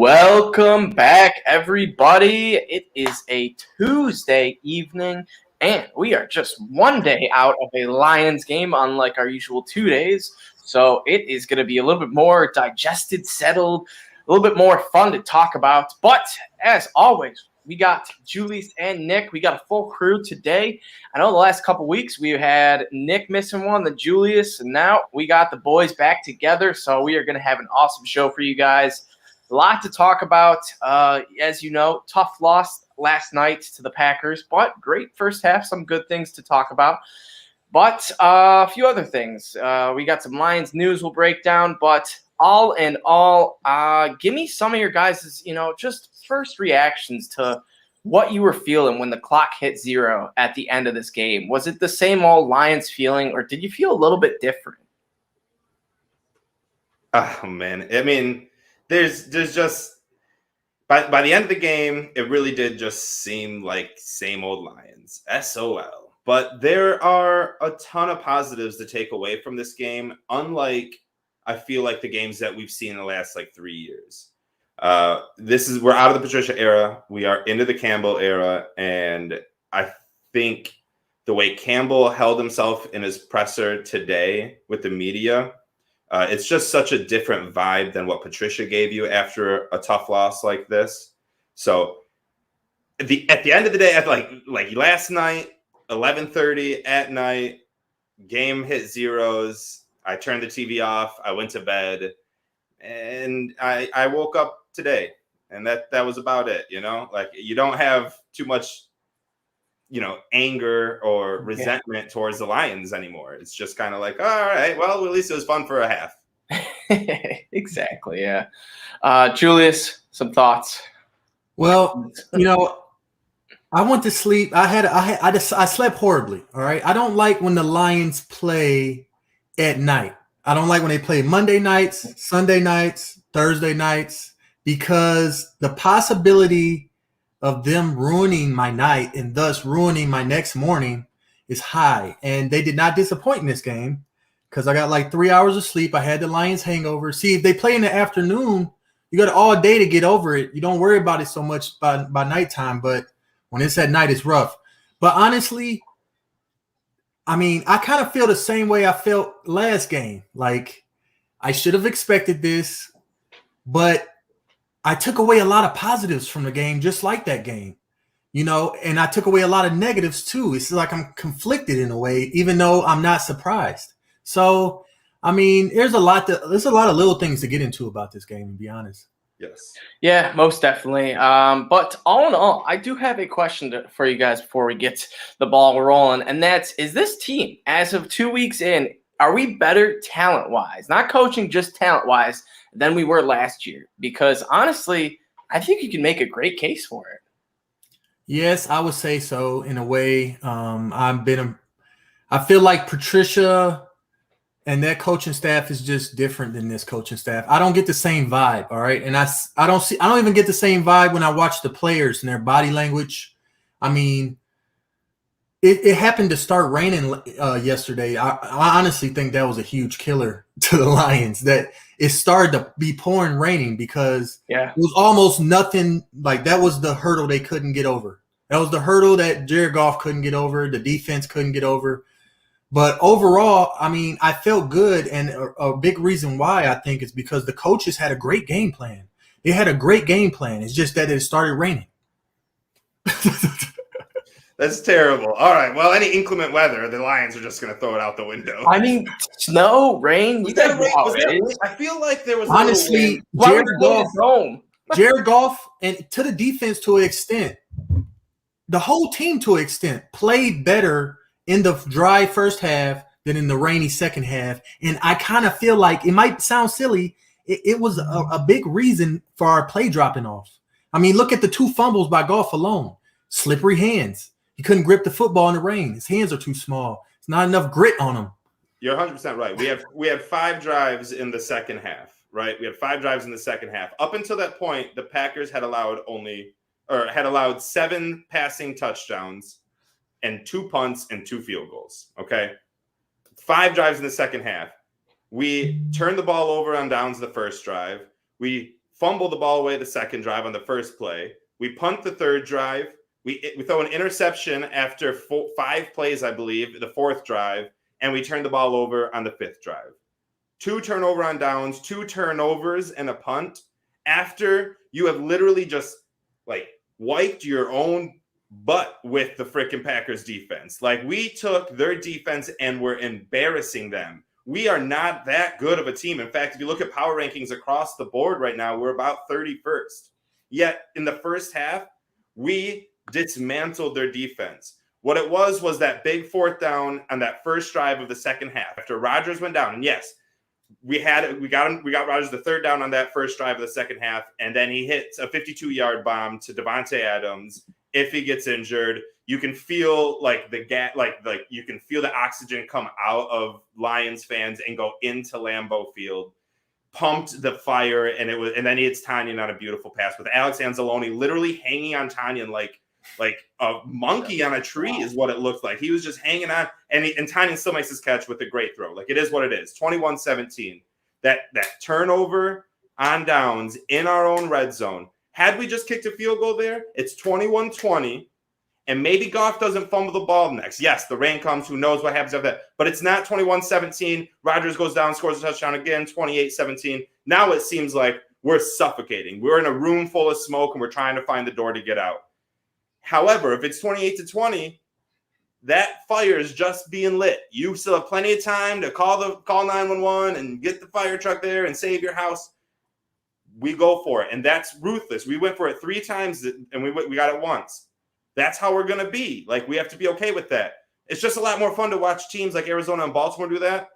Welcome back, everybody. It is a Tuesday evening, and we are just one day out of a Lions game, unlike our usual 2 days. So it is going to be a little bit more digested, settled, a little bit more fun to talk about. But as always, we got Julius and Nick. We got a full crew today. I know the last couple weeks we had Nick missing one, then Julius, and now we got the boys back together. So we are going to have an awesome show for you guys. A lot to talk about. As you know, tough loss last night to the Packers, but great first half. Some good things to talk about. But a few other things. We got some Lions news we'll break down. But all in all, give me some of your guys' just first reactions to what you were feeling when the clock hit 0 at the end of this game. Was it the same old Lions feeling, or did you feel a little bit different? Oh, man. I mean, there's just by the end of the game, it really did just seem like same old Lions, SOL. But there are a ton of positives to take away from this game, unlike I feel like the games that we've seen in the last 3 years. We're out of the Patricia era. We are into the Campbell era. And I think the way Campbell held himself in his presser today with the media, it's just such a different vibe than what Patricia gave you after a tough loss like this. So at the end of the day, like last night, 11:30 at night, game hit zeros. I turned the TV off. I went to bed, and I woke up today, and that was about it. You don't have too much, anger or resentment towards the Lions anymore. It's just kind of like, all right, well, at least it was fun for a half. Exactly. Yeah. Julius, some thoughts? Well, I went to sleep. I slept horribly. All right. I don't like when the Lions play at night. I don't like when they play Monday nights, Sunday nights, Thursday nights, because the possibility of them ruining my night and thus ruining my next morning is high. And they did not disappoint in this game because I got 3 hours of sleep. I had the Lions hangover. See, if they play in the afternoon, you got all day to get over it. You don't worry about it so much by nighttime, but when it's at night, it's rough. But honestly, I mean, I kind of feel the same way I felt last game. I should have expected this, but I took away a lot of positives from the game, just like that game, and I took away a lot of negatives too. It's like I'm conflicted in a way, even though I'm not surprised. So, I mean, there's a lot of little things to get into about this game, to be honest. Yes. Yeah, most definitely. But all in all, I do have a question for you guys before we get the ball rolling, and is this team, as of 2 weeks in, are we better talent-wise, not coaching, just talent-wise, than we were last year? Because honestly, I think you can make a great case for it. Yes, I would say so in a way. I feel like Patricia and that coaching staff is just different than this coaching staff. I don't get the same vibe, all right? And I don't even get the same vibe when I watch the players and their body language. I mean, it happened to start raining yesterday. I honestly think that was a huge killer to the Lions, that it started to be pouring raining, because it was almost nothing. That was the hurdle they couldn't get over. That was the hurdle that Jared Goff couldn't get over. The defense couldn't get over. But overall, I mean, I felt good. And a big reason why, I think, is because the coaches had a great game plan. They had a great game plan. It's just that it started raining. That's terrible. All right. Well, any inclement weather, the Lions are just going to throw it out the window. I mean, snow, rain. I feel like there was honestly Jared Goff, and to the defense to an extent, the whole team to an extent played better in the dry first half than in the rainy second half. And I kind of feel like, it might sound silly, it was a big reason for our play dropping off. I mean, look at the 2 fumbles by Goff alone. Slippery hands. He couldn't grip the football in the rain. His hands are too small. It's not enough grit on him. You're 100% right. We had 5 drives in the second half, right? We had 5 drives in the second half. Up until that point, the Packers had allowed 7 passing touchdowns and 2 punts and 2 field goals. Okay. 5 drives in the second half. We turned the ball over on downs the first drive. We fumble the ball away the second drive on the first play. We punt the third drive. We throw an interception after 5 plays, I believe, the fourth drive, and we turn the ball over on the fifth drive. 2 turnover on downs, 2 turnovers, and a punt after you have literally just like wiped your own butt with the freaking Packers defense. Like, we took their defense and we're embarrassing them. We are not that good of a team. In fact, if you look at power rankings across the board right now, we're about 31st. Yet in the first half, we dismantled their defense. What it was that big fourth down on that first drive of the second half after Rodgers went down. And yes, we got Rodgers the third down on that first drive of the second half, and then he hits a 52-yard bomb to Devontae Adams. If he gets injured, you can feel like you can feel the oxygen come out of Lions fans and go into Lambeau Field. Pumped the fire, and then he hits Tanyan on a beautiful pass with Alex Anzalone literally hanging on Tanyan like a monkey on a tree is what it looked like. He was just hanging on, and Tanyan still makes his catch with a great throw. Like, it is what it is. 21-17. That turnover on downs in our own red zone. Had we just kicked a field goal there, it's 21-20, and maybe Goff doesn't fumble the ball next. Yes, the rain comes. Who knows what happens after that? But it's not 21-17. Rodgers goes down, scores a touchdown again, 28-17. Now it seems like we're suffocating. We're in a room full of smoke, and we're trying to find the door to get out. However, if it's 28-20, that fire is just being lit. You still have plenty of time to call 911 and get the fire truck there and save your house. We go for it, and that's ruthless. We went for it 3 times, and we got it once. That's how we're going to be. Like, we have to be okay with that. It's just a lot more fun to watch teams like Arizona and Baltimore do that,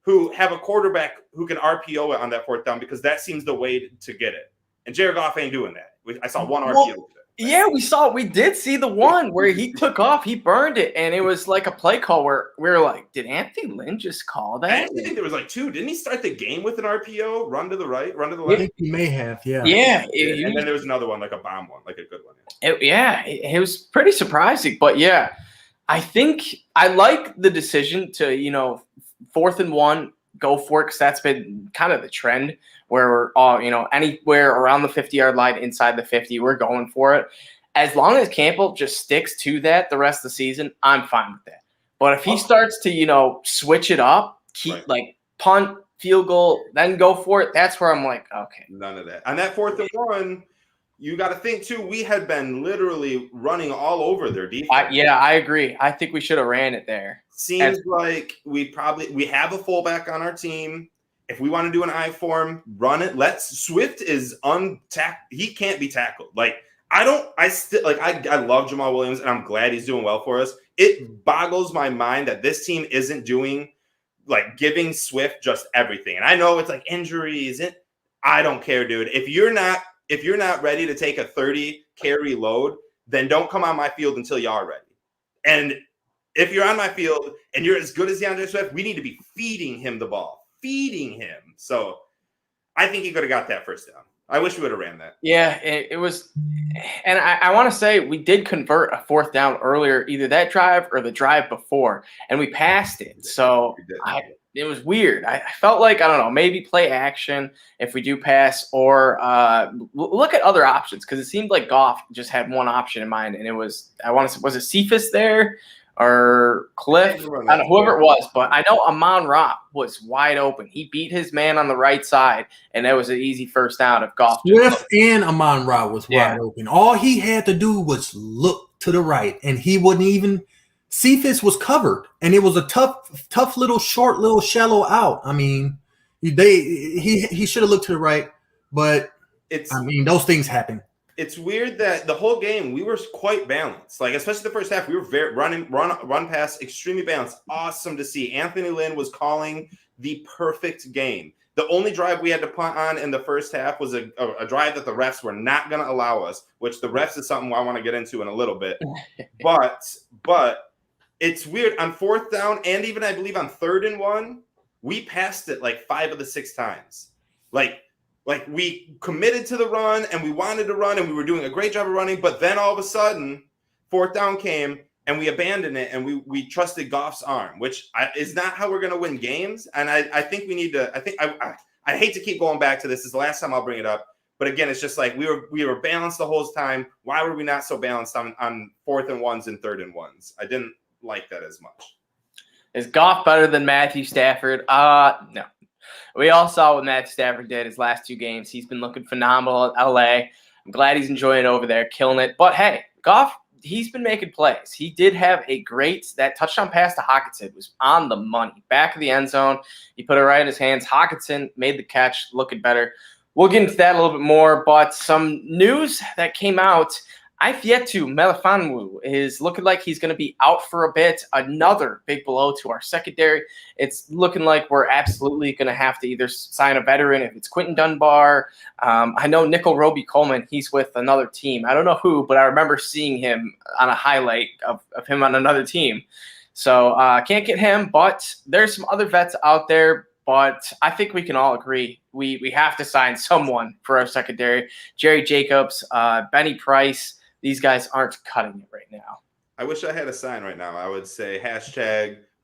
who have a quarterback who can RPO it on that fourth down, because that seems the way to get it. And Jared Goff ain't doing that. I saw one RPO today. Yeah, we did see the one where he took off, he burned it, and it was like a play call where we were like, did Anthony Lynn just call that? I actually think there was like 2. Didn't he start the game with an RPO? Run to the right, run to the left? I think he may have, yeah. Yeah. And then there was another one, like a bomb one, like a good one. It was pretty surprising. But yeah, I think I like the decision to, 4th and 1, go for it, because that's been kind of the trend where we're all, anywhere around the 50-yard line, inside the 50, we're going for it. As long as Campbell just sticks to that the rest of the season, I'm fine with that. But if he starts to, switch it up, keep like punt, field goal, then go for it, that's where I'm like, okay. None of that. On that 4th and 1, you got to think too, we had been literally running all over their defense. I agree. I think we should have ran it there. Seems like we have a fullback on our team. If we want to do an I form, run it. Swift is he can't be tackled. Like, I love Jamal Williams, and I'm glad he's doing well for us. It boggles my mind that this team isn't doing, like, giving Swift just everything. And I know it's like injuries. I don't care, dude. If you're not ready to take a 30 carry load, then don't come on my field until you are ready. And if you're on my field and you're as good as Deandre Swift, we need to be feeding him the ball. Feeding him. So I think he could have got that first down. I wish we would have ran that. Yeah, it was. And I want to say we did convert a 4th down earlier, either that drive or the drive before, and we passed it. So it was weird. I felt like, I don't know, maybe play action if we do pass, or look at other options, because it seemed like Goff just had one option in mind, and it was, was it Cephas there? Or Cliff, I don't know, whoever it was, but I know Amon-Ra was wide open. He beat his man on the right side, and that was an easy first down of Goff. Swift and Amon-Ra was wide open. All he had to do was look to the right, and he wouldn't even. Cephas was covered, and it was a tough little short, little shallow out. I mean, he should have looked to the right, but those things happen. It's weird that the whole game we were quite balanced. Like, especially the first half, we were very run pass, extremely balanced. Awesome to see. Anthony Lynn was calling the perfect game. The only drive we had to punt on in the first half was a drive that the refs were not going to allow us, which the refs is something I want to get into in a little bit. But it's weird on 4th down, and even I believe on 3rd and 1, we passed it like 5 of the 6 times. Like, we committed to the run, and we wanted to run, and we were doing a great job of running. But then all of a sudden, 4th down came, and we abandoned it, and we trusted Goff's arm, which is not how we're going to win games. And I think we need to – I hate to keep going back to this. This is the last time I'll bring it up. But again, it's just like we were balanced the whole time. Why were we not so balanced on 4th and 1s and 3rd and 1s? I didn't like that as much. Is Goff better than Matthew Stafford? No. We all saw what Matthew Stafford did his last 2 games. He's been looking phenomenal at LA. I'm glad he's enjoying it over there, killing it. But hey, Goff, he's been making plays. He did have that touchdown pass to Hockenson was on the money. Back of the end zone. He put it right in his hands. Hockenson made the catch, looking better. We'll get into that a little bit more, but some news that came out. Ifeatu Melifonwu is looking like he's going to be out for a bit. Another big blow to our secondary. It's looking like we're absolutely going to have to either sign a veteran if it's Quentin Dunbar. I know Nickel Roby Coleman, he's with another team. I don't know who, but I remember seeing him on a highlight of him on another team. So can't get him, but there's some other vets out there. But I think we can all agree we have to sign someone for our secondary. Jerry Jacobs, Benny Price. These guys aren't cutting it right now. I wish I had a sign right now. I would say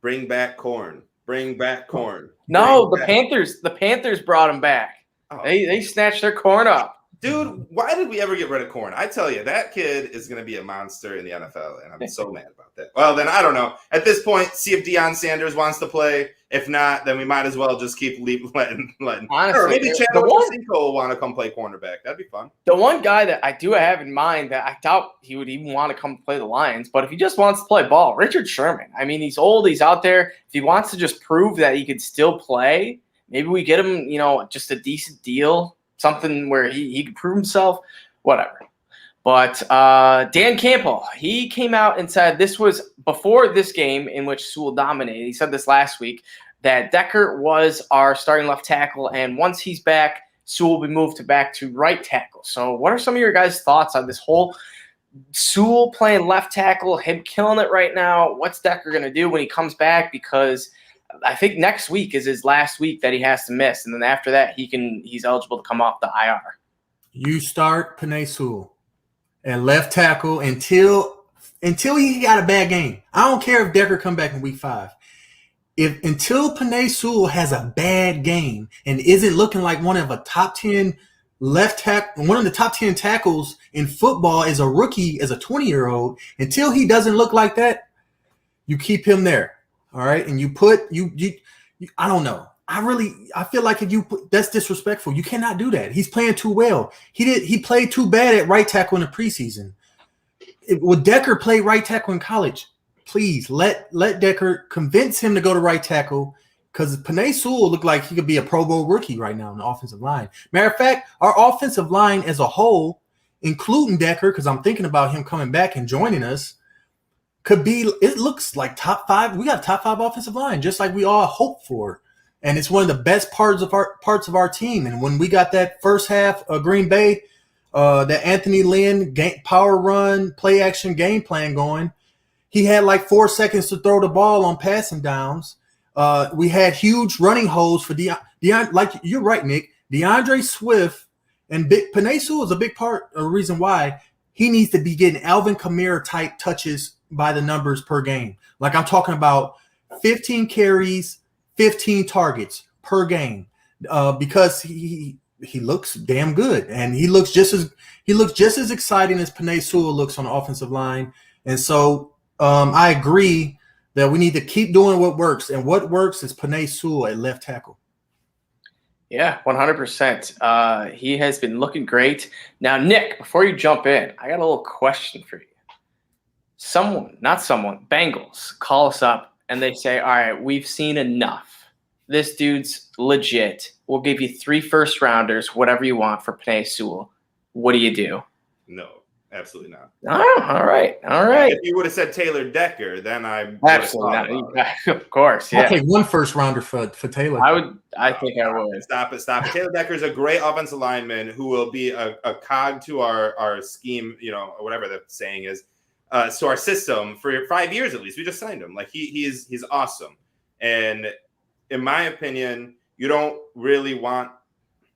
#bring back corn. Bring back corn. No, the Panthers brought him back. Oh. They snatched their corn up. Dude, why did we ever get rid of corn? I tell you, that kid is going to be a monster in the NFL, and I'm so mad about that. Well, then I don't know. At this point, see if Deion Sanders wants to play. If not, then we might as well just keep letting. Honestly, or maybe Chad Ochocinco will want to come play cornerback. That'd be fun. The one guy that I do have in mind that I doubt he would even want to come play the Lions, but if he just wants to play ball, Richard Sherman. I mean, he's old. He's out there. If he wants to just prove that he could still play, maybe we get him, just a decent deal. Something where he could prove himself, whatever. But Dan Campbell, he came out and said this was before this game in which Sewell dominated. He said this last week that Decker was our starting left tackle, and once he's back, Sewell will be moved back to right tackle. So what are some of your guys' thoughts on this whole Sewell playing left tackle, him killing it right now? What's Decker going to do when he comes back? Because I think next week is his last week that he has to miss, and then after that, he's eligible to come off the IR. You start Penei Sewell at left tackle until he got a bad game. I don't care if Decker come back in week 5. Until Penei Sewell has a bad game and isn't looking like one of the top 10 tackles in football as a rookie, as a 20-year-old, until he doesn't look like that, you keep him there. All right, and you I don't know. I feel like that's disrespectful. You cannot do that. He's playing too well. He played too bad at right tackle in the preseason. Would Decker play right tackle in college? Please let Decker convince him to go to right tackle, because Penei Sewell looked like he could be a Pro Bowl rookie right now in the offensive line. Matter of fact, our offensive line as a whole, including Decker, because I'm thinking about him coming back and joining us, it looks like top 5. We got a top 5 offensive line, just like we all hope for. And it's one of the best parts of our team. And when we got that first half of Green Bay, that Anthony Lynn power run, play action game plan going, he had like 4 seconds to throw the ball on passing downs. We had huge running holes for Deion. Like you're right, Nick. Deandre Swift and Penei Sewell is a big part of the reason why he needs to be getting Alvin Kamara type touches by the numbers per game. Like I'm talking about 15 carries, 15 targets per game, because he looks damn good, and he looks just as exciting as Penei Sewell looks on the offensive line. And so I agree that we need to keep doing what works, and what works is Penei Sewell at left tackle. Yeah, 100%. He has been looking great. Now, Nick, before you jump in, I got a little question for you. Bengals call us up and they say, all right, we've seen enough. This dude's legit. We'll give you 3 first-rounders, whatever you want, for Penei Sewell. What do you do? No, absolutely not. Oh, all right. If you would have said Taylor Decker, then I absolutely not. Of course, yeah. I'll take 1 first-rounder for Taylor. I think I would. Stop it. Taylor Decker is a great offensive lineman who will be a cog to our scheme, or whatever the saying is. So our system for 5 years at least. We just signed him. Like he's awesome. And in my opinion, you don't really want,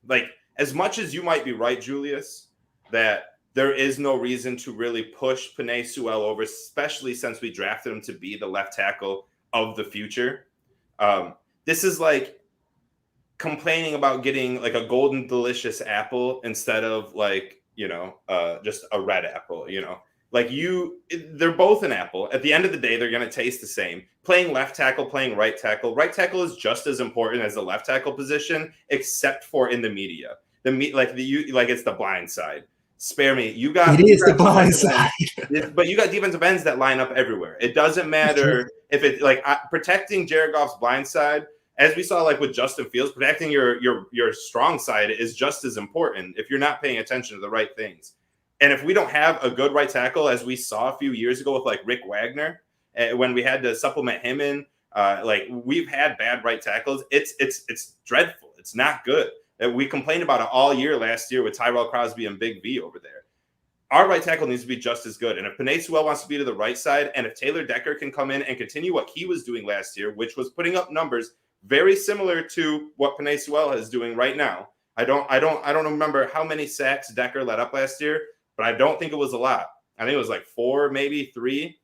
like, as much as you might be right, Julius, that there is no reason to really push Penei Sewell over, especially since we drafted him to be the left tackle of the future. This is like complaining about getting like a golden delicious apple instead of like, just a red apple, like they're both an apple. At the end of the day, they're going to taste the same. Playing left tackle, playing right tackle is just as important as the left tackle position, except for in the media. It's the blind side. Spare me. It is the blind side. But you got defensive ends that line up everywhere. It doesn't matter if it's like protecting Jared Goff's blind side, as we saw like with Justin Fields, protecting your strong side is just as important if you're not paying attention to the right things. And if we don't have a good right tackle, as we saw a few years ago with like Rick Wagner, when we had to supplement him in, like we've had bad right tackles. It's dreadful. It's not good. We complained about it all year last year with Tyrell Crosby and Big V over there. Our right tackle needs to be just as good. And if Penei Sewell wants to be to the right side, and if Taylor Decker can come in and continue what he was doing last year, which was putting up numbers very similar to what Penei Sewell is doing right now. I don't remember how many sacks Decker let up last year, but I don't think it was a lot. I think it was like 4, maybe 3.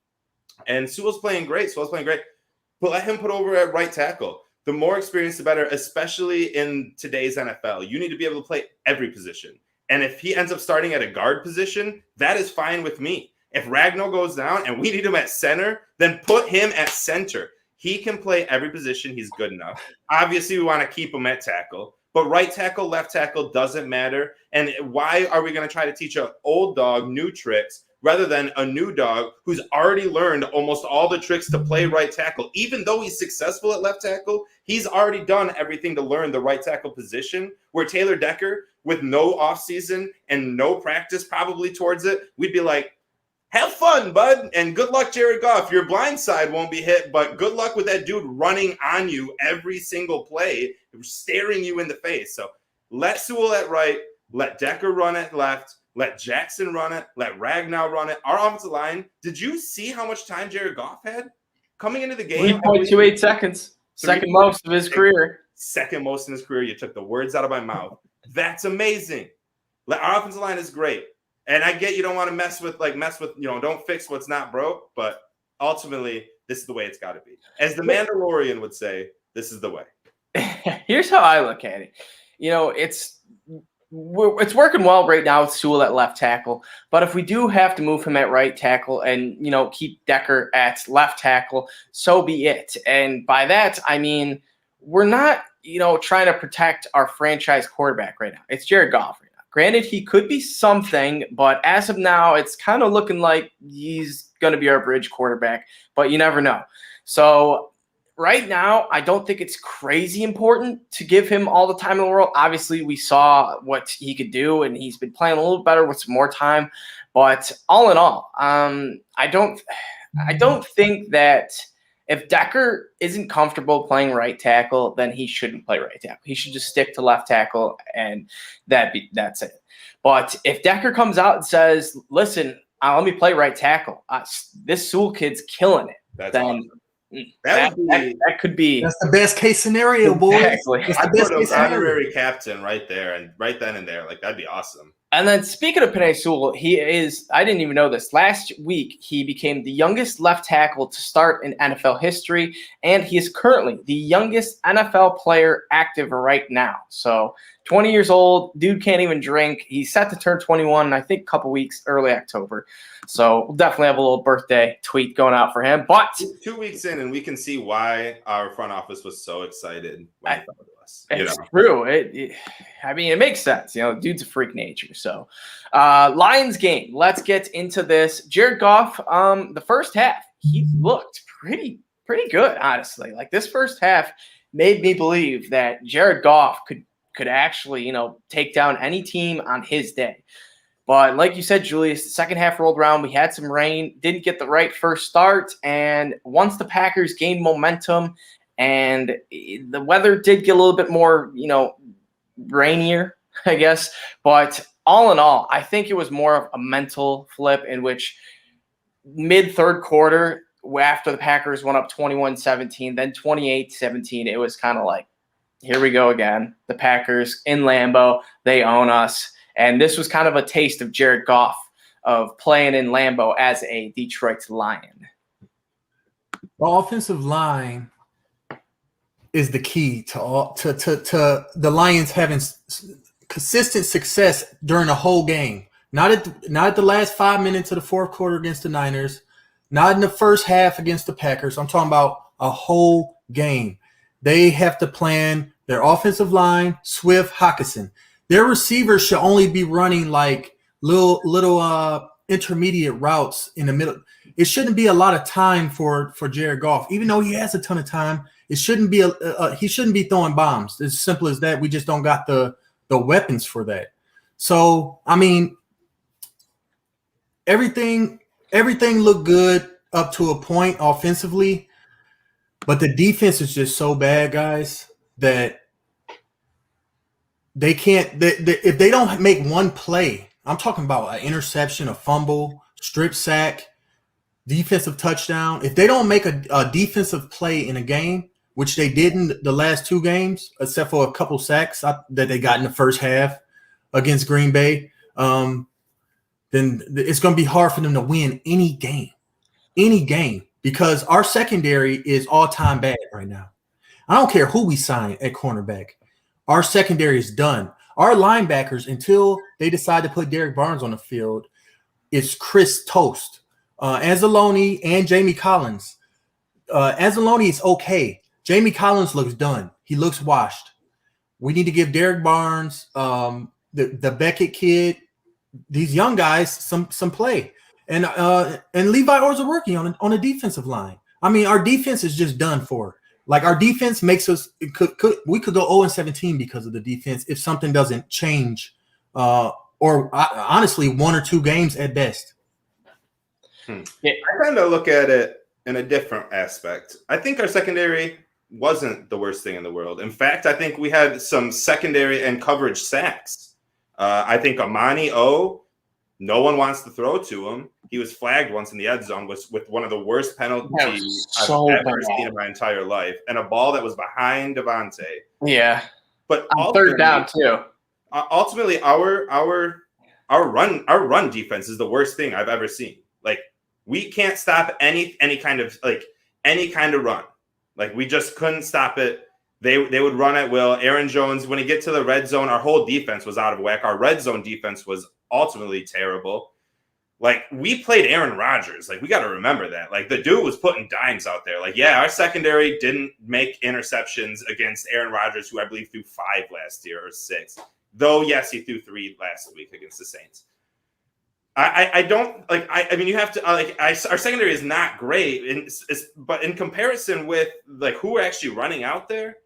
And Sewell's playing great. But let him put over at right tackle. The more experience, the better, especially in today's NFL. You need to be able to play every position. And if he ends up starting at a guard position, that is fine with me. If Ragnow goes down and we need him at center, then put him at center. He can play every position. He's good enough. Obviously, we want to keep him at tackle. But right tackle, left tackle doesn't matter. And why are we going to try to teach an old dog new tricks rather than a new dog who's already learned almost all the tricks to play right tackle? Even though he's successful at left tackle, he's already done everything to learn the right tackle position, where Taylor Decker, with no offseason and no practice probably towards it, we'd be like, have fun, bud, and good luck, Jared Goff. Your blind side won't be hit, but good luck with that dude running on you every single play, staring you in the face. So let Sewell at right, let Decker run at left, let Jackson run it, let Ragnow run it. Our offensive line, did you see how much time Jared Goff had coming into the game? 3.28 seconds. Second most of his career. Second most in his career. You took the words out of my mouth. That's amazing. Our offensive line is great. And I get you don't want to mess with, don't fix what's not broke, but ultimately, this is the way it's got to be. As the Mandalorian would say, this is the way. Here's how I look at it. It's working well right now with Sewell at left tackle, but if we do have to move him at right tackle and, keep Decker at left tackle, so be it. And by that, I mean, we're not, trying to protect our franchise quarterback right now. It's Jared Goff right now. Granted, he could be something, but as of now, it's kind of looking like he's going to be our bridge quarterback, but you never know. So right now, I don't think it's crazy important to give him all the time in the world. Obviously, we saw what he could do, and he's been playing a little better with some more time. But all in all, I don't think that if Decker isn't comfortable playing right tackle, then he shouldn't play right tackle. He should just stick to left tackle, and that's it. But if Decker comes out and says, "Listen, let me play right tackle. This Sewell kid's killing it," That's then awesome. That could be. That's the best case scenario, boys. Exactly. I'd put an honorary captain right there and right then and there. Like, that'd be awesome. And then speaking of Penei Sewell, I didn't even know this. Last week, he became the youngest left tackle to start in NFL history, and he is currently the youngest NFL player active right now. So 20 years old, dude can't even drink. He's set to turn 21, I think a couple weeks, early October. So we'll definitely have a little birthday tweet going out for him. But 2 weeks in, and we can see why our front office was so excited when he thought of us. It's true. It makes sense. Dude's a freak nature. So, Lions game. Let's get into this. Jared Goff, the first half, he looked pretty good, honestly. Like, this first half made me believe that Jared Goff could actually, take down any team on his day. But like you said, Julius, the second half rolled around. We had some rain, didn't get the right first start. And once the Packers gained momentum and the weather did get a little bit more, rainier, I guess. But all in all, I think it was more of a mental flip in which mid-third quarter, after the Packers went up 21-17, then 28-17, it was kind of like, here we go again. The Packers in Lambeau, they own us. And this was kind of a taste of Jared Goff of playing in Lambeau as a Detroit Lion. The offensive line is the key to all to the Lions having consistent success during the whole game. Not at the last 5 minutes of the fourth quarter against the Niners, not in the first half against the Packers. I'm talking about a whole game. They have to plan their offensive line, Swift, Hockenson. Their receivers should only be running like little intermediate routes in the middle. It shouldn't be a lot of time for Jared Goff, even though he has a ton of time. It shouldn't be he shouldn't be throwing bombs. It's as simple as that. We just don't got the weapons for that. So I mean, everything looked good up to a point offensively, but the defense is just so bad, guys, that they can't. If they don't make one play, I'm talking about an interception, a fumble, strip sack, defensive touchdown. If they don't make a defensive play in a game, which they didn't the last two games, except for a couple sacks that they got in the first half against Green Bay, then it's going to be hard for them to win any game, because our secondary is all-time bad right now. I don't care who we sign at cornerback. Our secondary is done. Our linebackers, until they decide to put Derek Barnes on the field, is Chris toast. Anzalone and Jamie Collins. Anzalone is okay. Jamie Collins looks done. He looks washed. We need to give Derek Barnes, the Beckett kid, these young guys some play, and Levi Orzaworki on a defensive line. I mean, our defense is just done for. Like, our defense makes us we could go 0-17 because of the defense if something doesn't change, or honestly 1 or 2 games at best. Yeah. I kind of look at it in a different aspect. I think our secondary wasn't the worst thing in the world. In fact, I think we had some secondary and coverage sacks. I think Amani no one wants to throw to him. He was flagged once in the end zone with one of the worst penalties I've ever seen in my entire life, and a ball that was behind Devontae. Yeah, but on third down too. Ultimately, our run defense is the worst thing I've ever seen. Like, we can't stop any kind of run. Like, we just couldn't stop it. They would run at will. Aaron Jones, when he get to the red zone, our whole defense was out of whack. Our red zone defense was ultimately terrible. Like, we played Aaron Rodgers. Like, we got to remember that. Like, the dude was putting dimes out there. Like, yeah, our secondary didn't make interceptions against Aaron Rodgers, who I believe threw 5 last year or 6. Though, yes, he threw 3 last week against the Saints. I don't like. I mean, you have to our secondary is not great, but in comparison with like who we're actually running out there,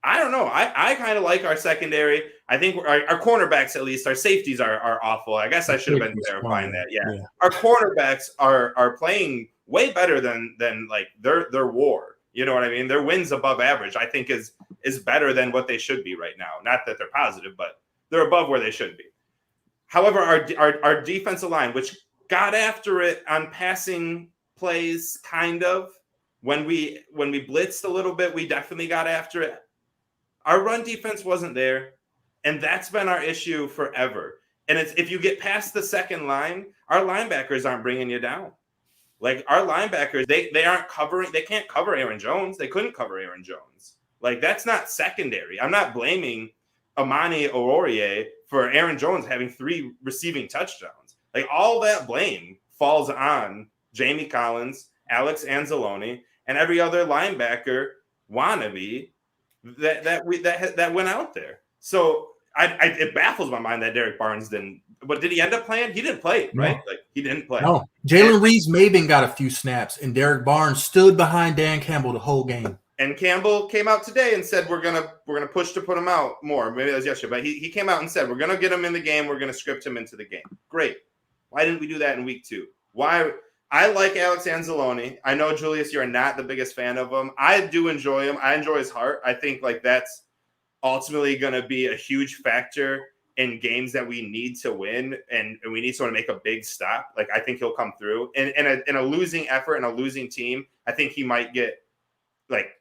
I don't know. I kind of like our secondary. I think our cornerbacks, at least, our safeties are awful. I guess I should have been clarifying that. Yeah, our cornerbacks are playing way better than like their WAR. You know what I mean? Their wins above average, I think, is better than what they should be right now. Not that they're positive, but they're above where they should be. However, our defensive line, which got after it on passing plays, kind of when we blitzed a little bit, we definitely got after it. Our run defense wasn't there, and that's been our issue forever. And it's if you get past the second line, our linebackers aren't bringing you down. Like, our linebackers, they aren't covering. They can't cover Aaron Jones. They couldn't cover Aaron Jones. Like, that's not secondary. I'm not blaming Amani Oruwariye for Aaron Jones having 3 receiving touchdowns. Like, all that blame falls on Jamie Collins, Alex Anzalone, and every other linebacker wannabe that went out there. So it baffles my mind that Derek Barnes didn't. But did he end up playing? He didn't play, right? No. Like, he didn't play. No. Jalen Reeves-Maybin got a few snaps, and Derek Barnes stood behind Dan Campbell the whole game. And Campbell came out today and said we're gonna push to put him out more. Maybe that was yesterday, but he came out and said we're gonna get him in the game. We're gonna script him into the game. Great. Why didn't we do that in week 2? Why? I like Alex Anzalone. I know, Julius, you're not the biggest fan of him. I do enjoy him. I enjoy his heart. I think like that's ultimately gonna be a huge factor in games that we need to win, and we need someone to make a big stop. Like, I think he'll come through. And in a losing effort and a losing team, I think he might get like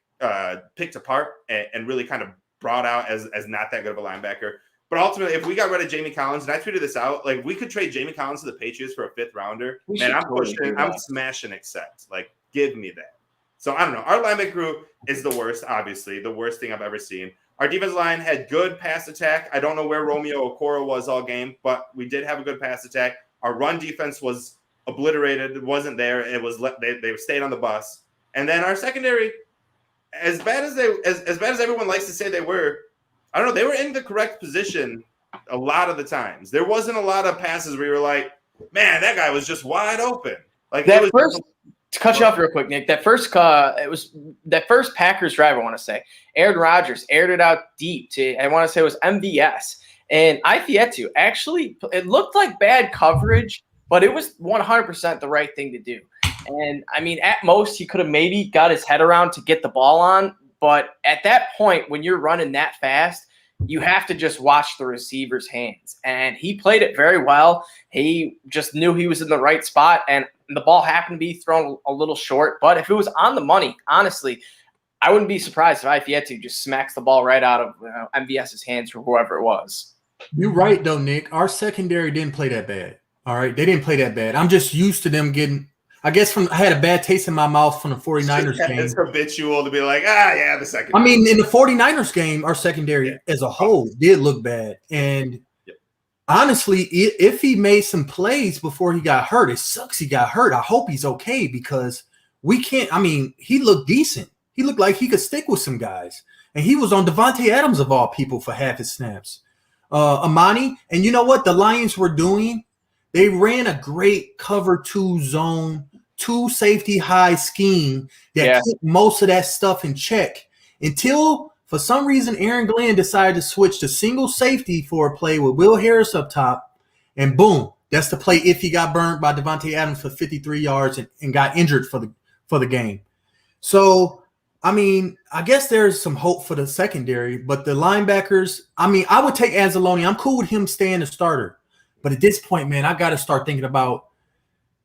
picked apart and really kind of brought out as not that good of a linebacker. But ultimately, if we got rid of Jamie Collins, and I tweeted this out, like, we could trade Jamie Collins to the Patriots for a 5th rounder. Man, I'm smashing accept. Like, give me that. So I don't know. Our linebacker group is the worst, obviously, the worst thing I've ever seen. Our defensive line had good pass attack. I don't know where Romeo Okoro was all game, but we did have a good pass attack. Our run defense was obliterated. It wasn't there. It was they stayed on the bus. And then our secondary, as bad as everyone likes to say they were, I don't know, they were in the correct position a lot of the times. There wasn't a lot of passes where you were like, man, that guy was just wide open. Like that it was first. To cut you off real quick, Nick, that first Packers drive, I want to say, Aaron Rodgers aired it out deep to, I want to say it was MVS. And Ifietu, actually, it looked like bad coverage, but it was 100% the right thing to do. And, I mean, at most, he could have maybe got his head around to get the ball on. But at that point, when you're running that fast, you have to just watch the receiver's hands. And he played it very well. He just knew he was in the right spot, and the ball happened to be thrown a little short. But if it was on the money, honestly, I wouldn't be surprised if Ifietu just smacks the ball right out of MVS's hands or whoever it was. You're right, though, Nick. Our secondary didn't play that bad. All right? They didn't play that bad. I'm just used to them getting – I guess I had a bad taste in my mouth from the 49ers game. It's habitual to be like, the second. I mean, in the 49ers game, our secondary as a whole did look bad. And honestly, if he made some plays before he got hurt, it sucks he got hurt. I hope he's okay because we can't – I mean, he looked decent. He looked like he could stick with some guys. And he was on Devontae Adams, of all people, for half his snaps. Amani, and you know what the Lions were doing? They ran a great cover 2 zone, 2 safety high scheme that kept most of that stuff in check until, for some reason, Aaron Glenn decided to switch to single safety for a play with Will Harris up top, and boom, that's the play if he got burned by Devontae Adams for 53 yards and got injured for the game. So, I mean, I guess there's some hope for the secondary, but the linebackers, I mean, I would take Anzalone. I'm cool with him staying a starter. But at this point, man, I got to start thinking about,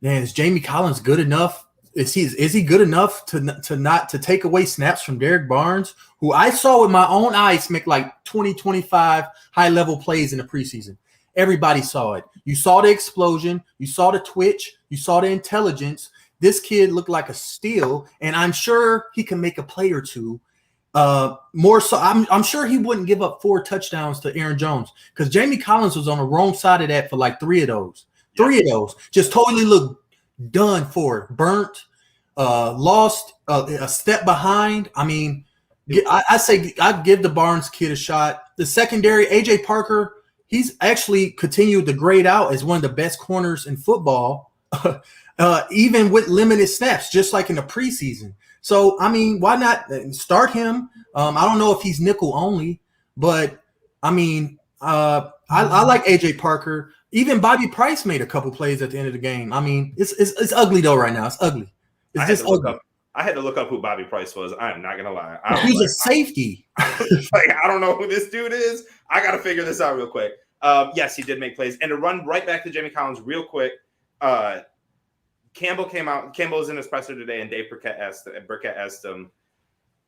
man, is Jamie Collins good enough? Is he good enough to take away snaps from Derek Barnes, who I saw with my own eyes make like 20, 25 high-level plays in the preseason? Everybody saw it. You saw the explosion. You saw the twitch. You saw the intelligence. This kid looked like a steal, and I'm sure he can make a play or two. More so, I'm sure he wouldn't give up 4 touchdowns to Aaron Jones because Jamie Collins was on the wrong side of that for like 3 of those. 3 of those just totally looked done for, burnt, lost, a step behind. I mean, I say I'd give the Barnes kid a shot. The secondary, AJ Parker, he's actually continued to grade out as one of the best corners in football, even with limited snaps, just like in the preseason. So, I mean, why not start him? I don't know if he's nickel only, but, I mean, I like A.J. Parker. Even Bobby Price made a couple plays at the end of the game. I mean, it's ugly, though, right now. It's ugly. It's just ugly. I had to look up who Bobby Price was. I'm not going to lie. He's a safety. I don't know who this dude is. I got to figure this out real quick. Yes, he did make plays. And to run right back to Jamie Collins real quick, Campbell came out. Campbell was in his presser today, and Dave Burkett asked him,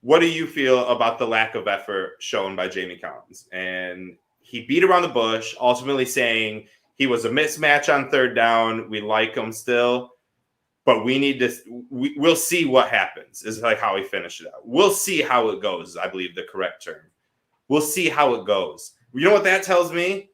what do you feel about the lack of effort shown by Jamie Collins? And he beat around the bush, ultimately saying he was a mismatch on 3rd down. We like him still, but we need to we'll see what happens, is like how he finished it out. We'll see how it goes, I believe the correct term. We'll see how it goes. You know what that tells me?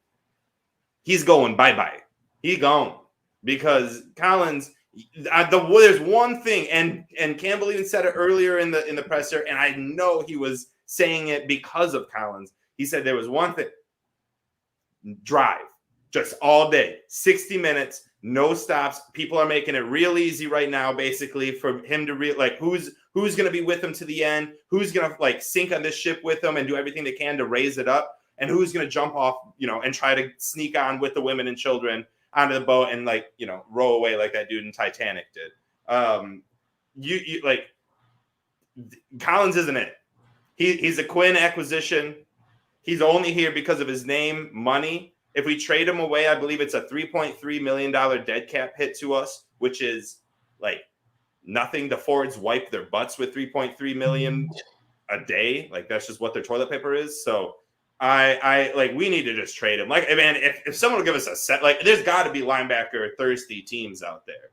He's going bye-bye. He gone. Because Collins – there's one thing, and Campbell even said it earlier in the presser, and I know he was saying it because of Collins. He said there was one thing: drive, just all day, 60 minutes, no stops. People are making it real easy right now, basically, for him to who's going to be with him to the end, who's going to sink on this ship with him and do everything they can to raise it up, and who's going to jump off, and try to sneak on with the women and children onto the boat and row away like that dude in Titanic did. Collins isn't it. He's a Quinn acquisition. He's only here because of his name, money. If we trade him away, I believe it's a $3.3 million dead cap hit to us, which is nothing. The Fords wipe their butts with $3.3 million a day. That's just what their toilet paper is. So we need to just trade him. If someone will give us a set, there's got to be linebacker thirsty teams out there.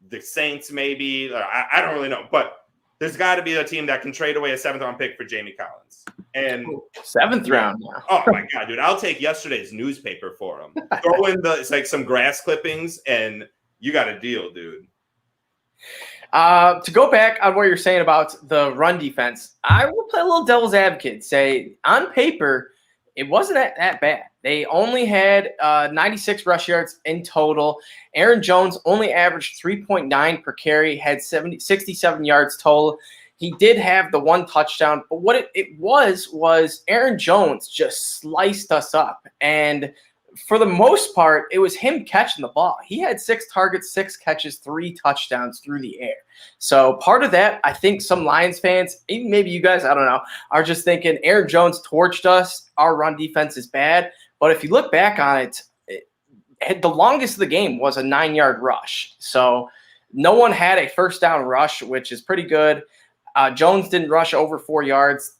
The Saints, maybe. I don't really know, but there's got to be a team that can trade away a 7th-round pick for Jamie Collins. And 7th round now. Oh my God, dude! I'll take yesterday's newspaper for him. Throw in it's like some grass clippings, and you got a deal, dude. To go back on what you're saying about the run defense, I will play a little devil's advocate. Say on paper, it wasn't that bad. They only had 96 rush yards in total. Aaron Jones only averaged 3.9 per carry, had 67 yards total. He did have the 1 touchdown, but what it was Aaron Jones just sliced us up. And for the most part, it was him catching the ball. He had 6 targets, 6 catches, 3 touchdowns through the air. So part of that, I think some Lions fans, even maybe you guys, I don't know, are just thinking Aaron Jones torched us. Our run defense is bad. But if you look back on it, the longest of the game was a 9-yard rush. So no one had a first down rush, which is pretty good. Jones didn't rush over 4 yards,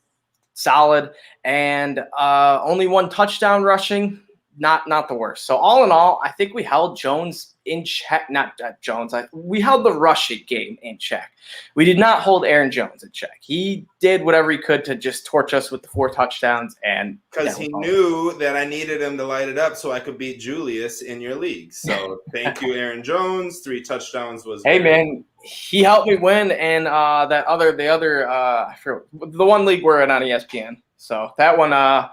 solid, and only 1 touchdown rushing, not the worst. So all in all, I think we held Jones in check. Not Jones. We held the rushing game in check. We did not hold Aaron Jones in check. He did whatever he could to just torch us with the 4 touchdowns, and because he knew that I needed him to light it up so I could beat Julius in your league. So thank you, Aaron Jones. 3 touchdowns was. Hey man, he helped me win, and the other I forget, the one league we're in on ESPN. So that one, I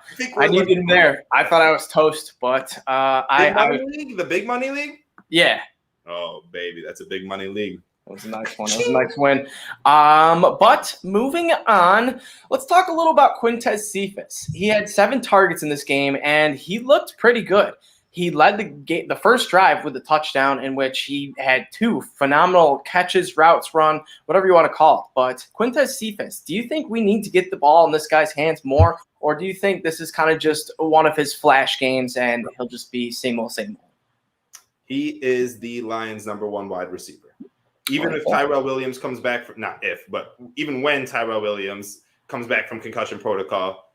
needed him there. I thought I was toast, but the big money league. Yeah. Oh baby, that's a big money league. That was a nice one. That was a nice win. But moving on, let's talk a little about Quintez Cephas. He had 7 targets in this game, and he looked pretty good. He led the first drive with a touchdown in which he had 2 phenomenal catches, routes run, whatever you want to call it. But Quintez Cephas, do you think we need to get the ball in this guy's hands more, or do you think this is kind of just one of his flash games and he'll just be same old, same old? He is the Lions' #1 wide receiver. Even if Tyrell Williams comes back from, not if, but even when Tyrell Williams comes back from concussion protocol,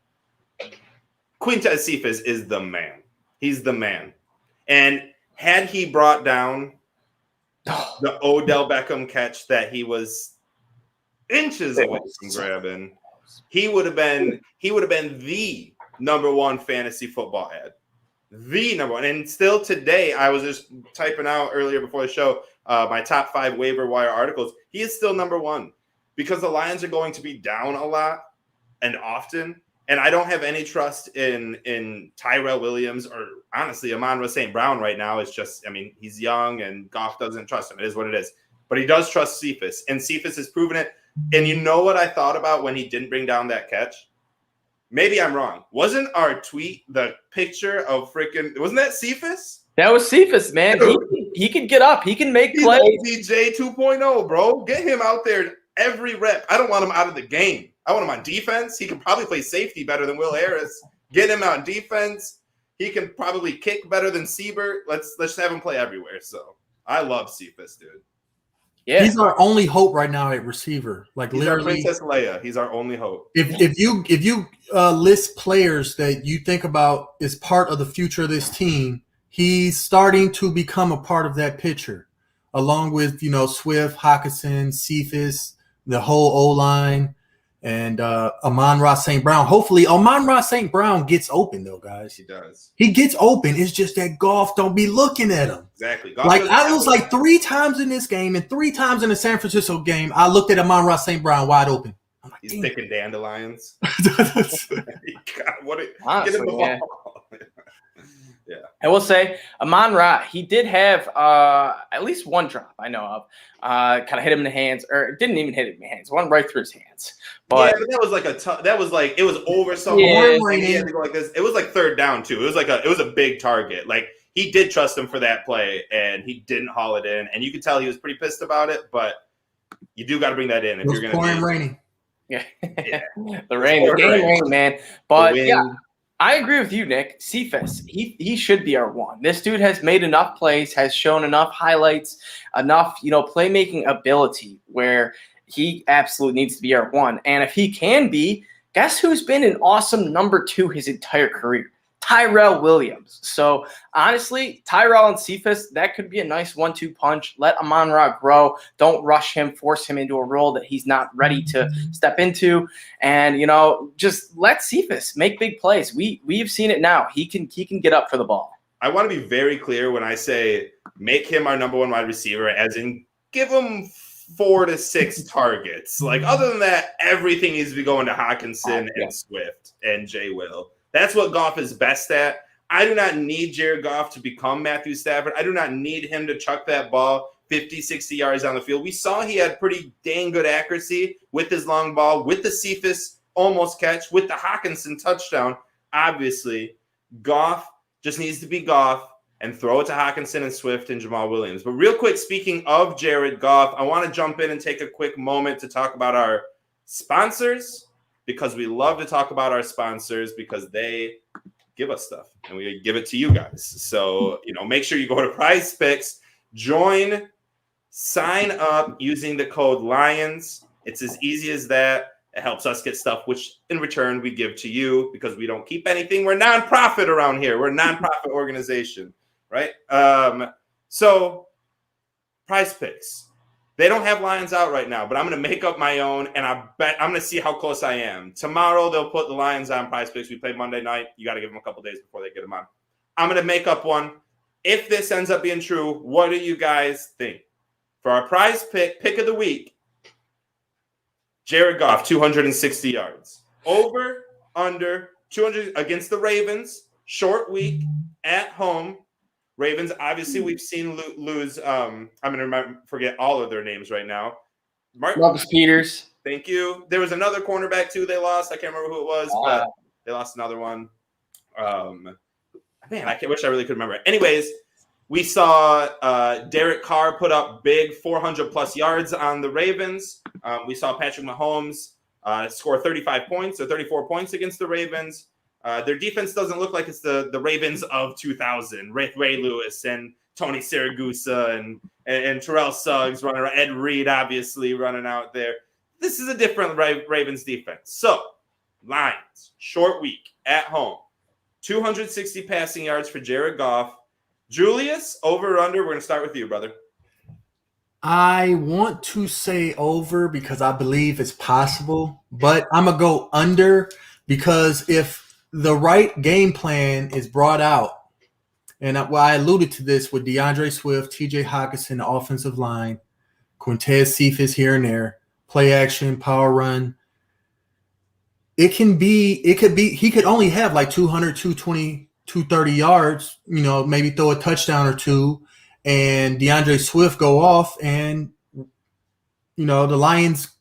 Quintez Cephas is the man. He's the man. And had he brought down the Odell Beckham catch that he was inches away from grabbing, he would have been the #1 fantasy football ad. The #1. And still today, I was just typing out earlier before the show my top 5 waiver wire articles. He is still #1 because the Lions are going to be down a lot and often. And I don't have any trust in Tyrell Williams or honestly Amon-Ra St. Brown right now. It's just, I mean, he's young and Goff doesn't trust him. It is what it is. But he does trust Cephas, and Cephas has proven it. And you know what I thought about when he didn't bring down that catch? Maybe I'm wrong. Wasn't our tweet the picture of freaking – wasn't that Cephas? That was Cephas, man. He can get up. He can make plays. He's OBJ 2.0, bro. Get him out there every rep. I don't want him out of the game. I want him on defense. He can probably play safety better than Will Harris. Get him on defense. He can probably kick better than Siebert. Let's have him play everywhere. So I love Cephas, dude. Yeah, he's our only hope right now at receiver. Like he's literally, our Princess Leia. He's our only hope. If you list players that you think about as part of the future of this team, he's starting to become a part of that picture, along with Swift, Hockenson, Cephas, the whole O line. And Amon-Ra St. Brown. Hopefully, Amon-Ra St. Brown gets open, though, guys. He does. He gets open. It's just that Goff don't be looking at him. Exactly. I was like 3 times in this game and 3 times in the San Francisco game, I looked at Amon-Ra St. Brown wide open. I'm like, he's picking dandelions. Honestly, get him the ball. Yeah. I will say, Amon-Ra, he did have at least 1 drop I know of. Kind of hit him in the hands, or didn't even hit him in the hands. One right through his hands. But that was like it was over someone. Yeah. He had to go like this. It was like 3rd down too. It was a big target. Like he did trust him for that play, and he didn't haul it in. And you could tell he was pretty pissed about it. But you do got to bring that in if you're going to. Pouring raining. Yeah, the rain, man. But yeah. I agree with you, Nick. Cephas, he should be our 1. This dude has made enough plays, has shown enough highlights, enough playmaking ability where he absolutely needs to be our 1. And if he can be, guess who's been an awesome #2 his entire career? Tyrell Williams. So honestly, Tyrell and Cephas, that could be a nice 1-2 punch. Let Amon-Ra grow. Don't rush him, force him into a role that he's not ready to step into. And, just let Cephas make big plays. We've seen it now. He can get up for the ball. I want to be very clear when I say make him our number one wide receiver, as in give him 4 to 6 targets. Like, other than that, everything needs to be going to Hawkinson and Swift and Jay Will. That's what Goff is best at. I do not need Jared Goff to become Matthew Stafford. I do not need him to chuck that ball 50, 60 yards on the field. We saw he had pretty dang good accuracy with his long ball, with the Cephas almost catch, with the Hawkinson touchdown. Obviously, Goff just needs to be Goff and throw it to Hawkinson and Swift and Jamal Williams. But real quick, speaking of Jared Goff, I want to jump in and take a quick moment to talk about our sponsors, because we love to talk about our sponsors because they give us stuff and we give it to you guys. So, make sure you go to Prize Picks, join, sign up using the code LIONS. It's as easy as that. It helps us get stuff, which in return we give to you because we don't keep anything. We're nonprofit around here. We're a nonprofit organization, right? So Prize Picks. They don't have Lions out right now, but I'm going to make up my own, and I bet I'm going to see how close I am. Tomorrow, they'll put the Lions on Prize Picks. We play Monday night. You got to give them a couple days before they get them on. I'm going to make up one. If this ends up being true, what do you guys think? For our prize pick of the week, Jared Goff, 260 yards. Over, under, 200 against the Ravens. Short week, at home. Ravens, obviously, we've seen lose. I'm going to forget all of their names right now. Marcus Peters. Thank you. There was another cornerback, too, they lost. I can't remember who it was, but they lost another one. Man, I wish I really could remember. Anyways, we saw Derek Carr put up big 400-plus yards on the Ravens. We saw Patrick Mahomes score 35 points or 34 points against the Ravens. Their defense doesn't look like it's the Ravens of 2000. Ray Lewis and Tony Siragusa and Terrell Suggs running around. Ed Reed, obviously, running out there. This is a different Ravens defense. So, Lions, short week, at home. 260 passing yards for Jared Goff. Julius, over or under? We're going to start with you, brother. I want to say over because I believe it's possible, but I'm going to go under because if the right game plan is brought out, and I alluded to this with Deandre Swift, TJ Hawkinson, the offensive line, Quintez Cephas here and there, play action, power run. He could only have like 200, 220, 230 yards, maybe throw a touchdown or two, and Deandre Swift go off, and, the Lions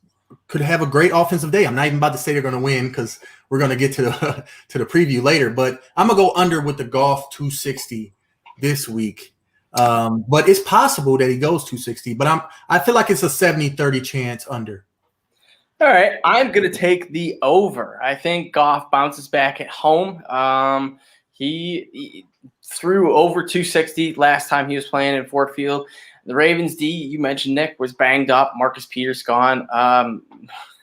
could have a great offensive day. I'm not even about to say they're going to win because we're going to get to the preview later, but I'm going to go under with the Goff 260 this week. But it's possible that he goes 260, but I feel like it's a 70-30 chance under. All right, I'm going to take the over. I think Goff bounces back at home. He threw over 260 last time he was playing in Ford Field. The Ravens D, you mentioned, Nick, was banged up. Marcus Peters gone.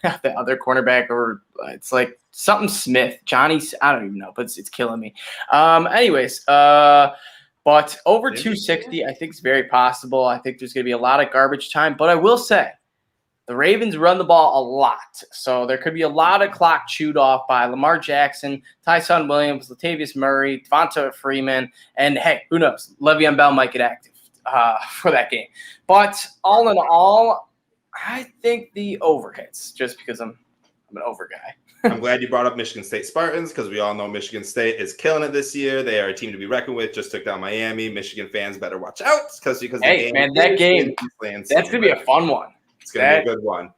The other cornerback, or it's like something Smith. Johnny, I don't even know, but it's killing me. Anyways, but over 260, I think it's very possible. I think there's going to be a lot of garbage time. But I will say, the Ravens run the ball a lot. So there could be a lot of clock chewed off by Lamar Jackson, Tyson Williams, Latavius Murray, Devonta Freeman, and hey, who knows? Le'Veon Bell might get active for that game. But all in all, I think the over hits just because I'm an over guy. I'm glad you brought up Michigan State Spartans because we all know Michigan State is killing it this year. They are a team to be reckoned with. Just took down Miami. Michigan fans better watch out because hey, man, that game, that's going to be a fun one. It's going to be a good one.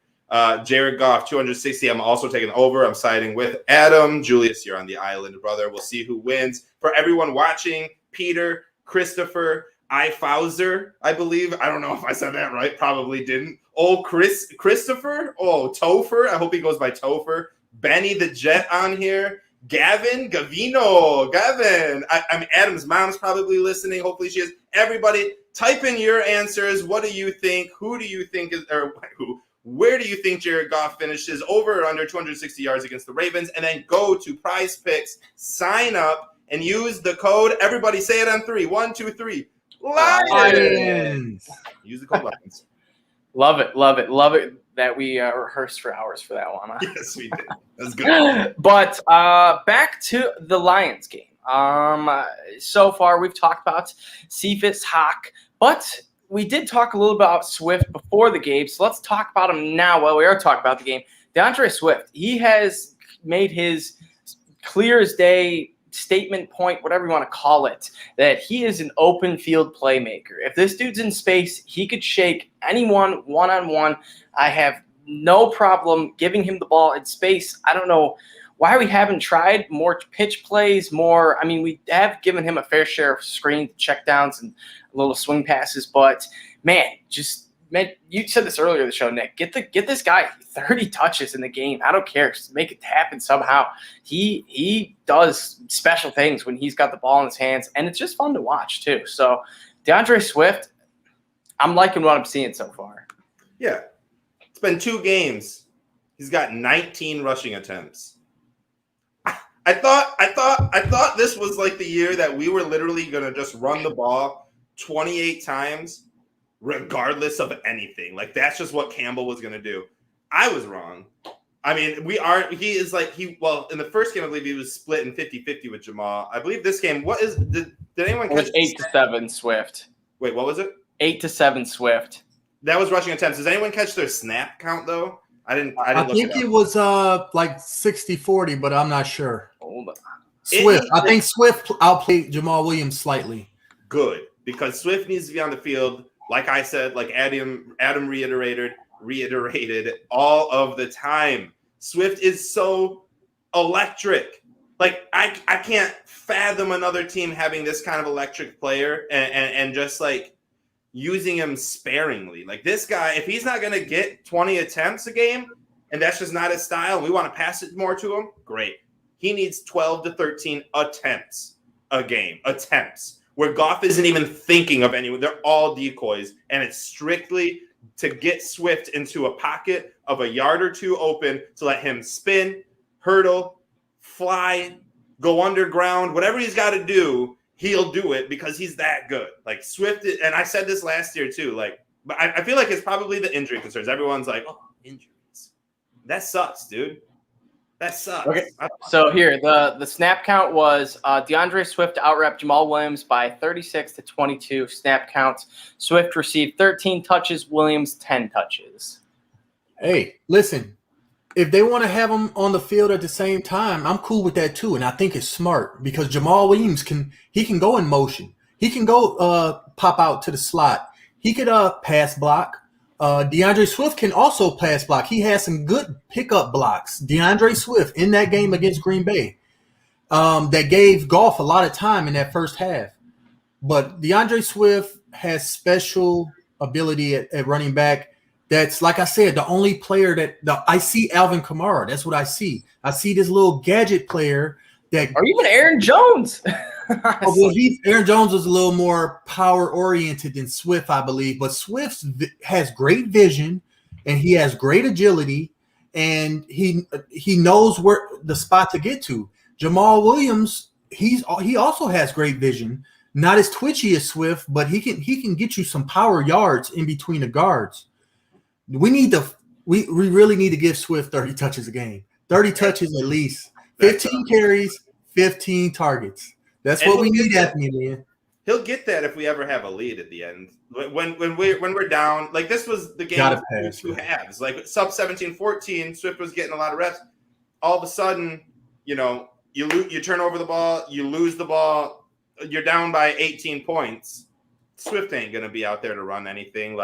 Jared Goff, 260. I'm also taking over. I'm siding with Adam. Julius, you're on the island, brother. We'll see who wins. For everyone watching, Peter, Christopher, Fauser, I believe. I don't know if I said that right. Probably didn't. Oh, Christopher. Oh, Topher. I hope he goes by Topher. Benny the Jet on here. Gavin. I mean, Adam's mom's probably listening. Hopefully she is. Everybody, type in your answers. What do you think? Who do you think is, or who? Where do you think Jared Goff finishes? Over or under 260 yards against the Ravens? And then go to Prize Picks, sign up, and use the code. Everybody say it on 3. 1, 2, 3. Lions. Use the code Lions. Love it that we rehearsed for hours for that one. Huh? Yes, we did. That's good. But back to the Lions game. So far we've talked about Cephas, Hawk, but we did talk a little about Swift before the game, so let's talk about him now while we are talking about the game. Deandre Swift, he has made his clear as day statement point, whatever you want to call it, that he is an open field playmaker. If this dude's in space, he could shake anyone one-on-one. I have no problem giving him the ball in space. I don't know why we haven't tried more pitch plays, more. I mean, we have given him a fair share of screen checkdowns and little swing passes, but man, you said this earlier in the show, Nick. Get this guy 30 touches in the game. I don't care. Just make it happen somehow. He does special things when he's got the ball in his hands, and it's just fun to watch too. So Deandre Swift, I'm liking what I'm seeing so far. Yeah, it's been 2 games. He's got 19 rushing attempts. I thought this was like the year that we were literally gonna just run the ball 28 times, regardless of anything. Like that's just what Campbell was gonna do. I was wrong. I mean, he is like in the first game I believe he was split in 50-50 with Jamal. I believe this game, did anyone catch? It was 8-7 Swift. Wait, what was it? 8-7 Swift. That was rushing attempts. Does anyone catch their snap count though? I think it was like 60-40, but I'm not sure. Hold on. Swift. I think Swift outplayed Jamal Williams slightly. Good, because Swift needs to be on the field. Like I said, like Adam reiterated all of the time. Swift is so electric. Like I can't fathom another team having this kind of electric player and just like using him sparingly. Like this guy, if he's not going to get 20 attempts a game, and that's just not his style, and we want to pass it more to him, great. He needs 12 to 13 attempts a game. Attempts. Where Goff isn't even thinking of anyone. They're all decoys, and it's strictly to get Swift into a pocket of a yard or two open to let him spin, hurdle, fly, go underground, whatever he's got to do, he'll do it because he's that good. Like Swift, and I said this last year too, like, but I feel like it's probably the injury concerns. Everyone's like, oh, injuries. That sucks, dude. That sucks. Okay. So here, the snap count was Deandre Swift outrep Jamal Williams by 36-22 snap counts. Swift received 13 touches, Williams 10 touches. Hey, listen, if they want to have them on the field at the same time, I'm cool with that too, and I think it's smart because Jamal Williams can go in motion. He can go pop out to the slot. He could pass block. Deandre Swift can also pass block. He has some good pickup blocks. Deandre Swift in that game against Green Bay that gave Goff a lot of time in that first half. But Deandre Swift has special ability at running back. That's, like I said, the only player I see Alvin Kamara. That's what I see. I see this little gadget player that – or even Aaron Jones. Aaron Jones was a little more power-oriented than Swift, I believe. But Swift has great vision, and he has great agility, and he knows where the spot to get to. Jamal Williams, he also has great vision. Not as twitchy as Swift, but he can get you some power yards in between the guards. We really need to give Swift 30 touches a game. 30 touches at least. 15 carries, 15 targets. That's what we need, Anthony, man. He'll get that if we ever have a lead at the end. When we're down, like this was the game with 2 halves. Like sub 17-14, Swift was getting a lot of reps. All of a sudden, you turn over the ball, you lose the ball, you're down by 18 points. Swift ain't gonna be out there to run anything.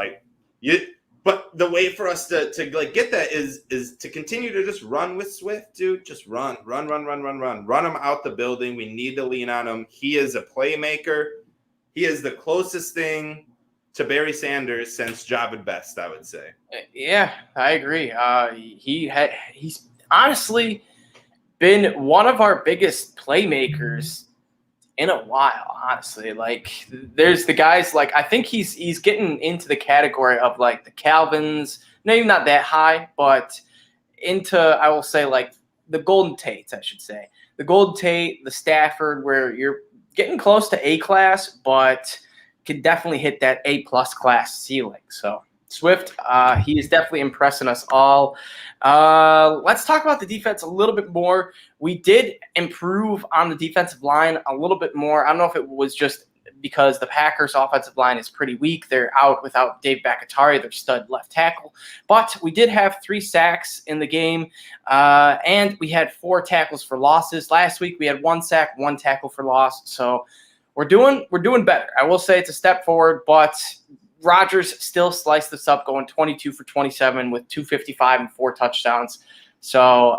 But the way for us to like get that is to continue to just run with Swift, dude. Just run him out the building. We need to lean on him. He is a playmaker. He is the closest thing to Barry Sanders since Javid Best, I would say. Yeah, I agree. He's honestly been one of our biggest playmakers in a while, honestly. Like there's the guys, like I think he's getting into the category of like the Calvins, maybe not that high, but into, I will say, like the Golden Tates, I should say. the Gold Tate, the Stafford, where you're getting close to A class, but could definitely hit that A+ class ceiling. So Swift, he is definitely impressing us all. Let's talk about the defense a little bit more. We did improve on the defensive line a little bit more. I don't know if it was just because the Packers' offensive line is pretty weak. They're out without Dave Bakatari, their stud left tackle. But we did have 3 sacks in the game, and we had 4 tackles for losses. Last week we had 1 sack, 1 tackle for loss. So we're doing better. I will say it's a step forward, but Rodgers still sliced this up, going 22 for 27 with 255 and 4 touchdowns. So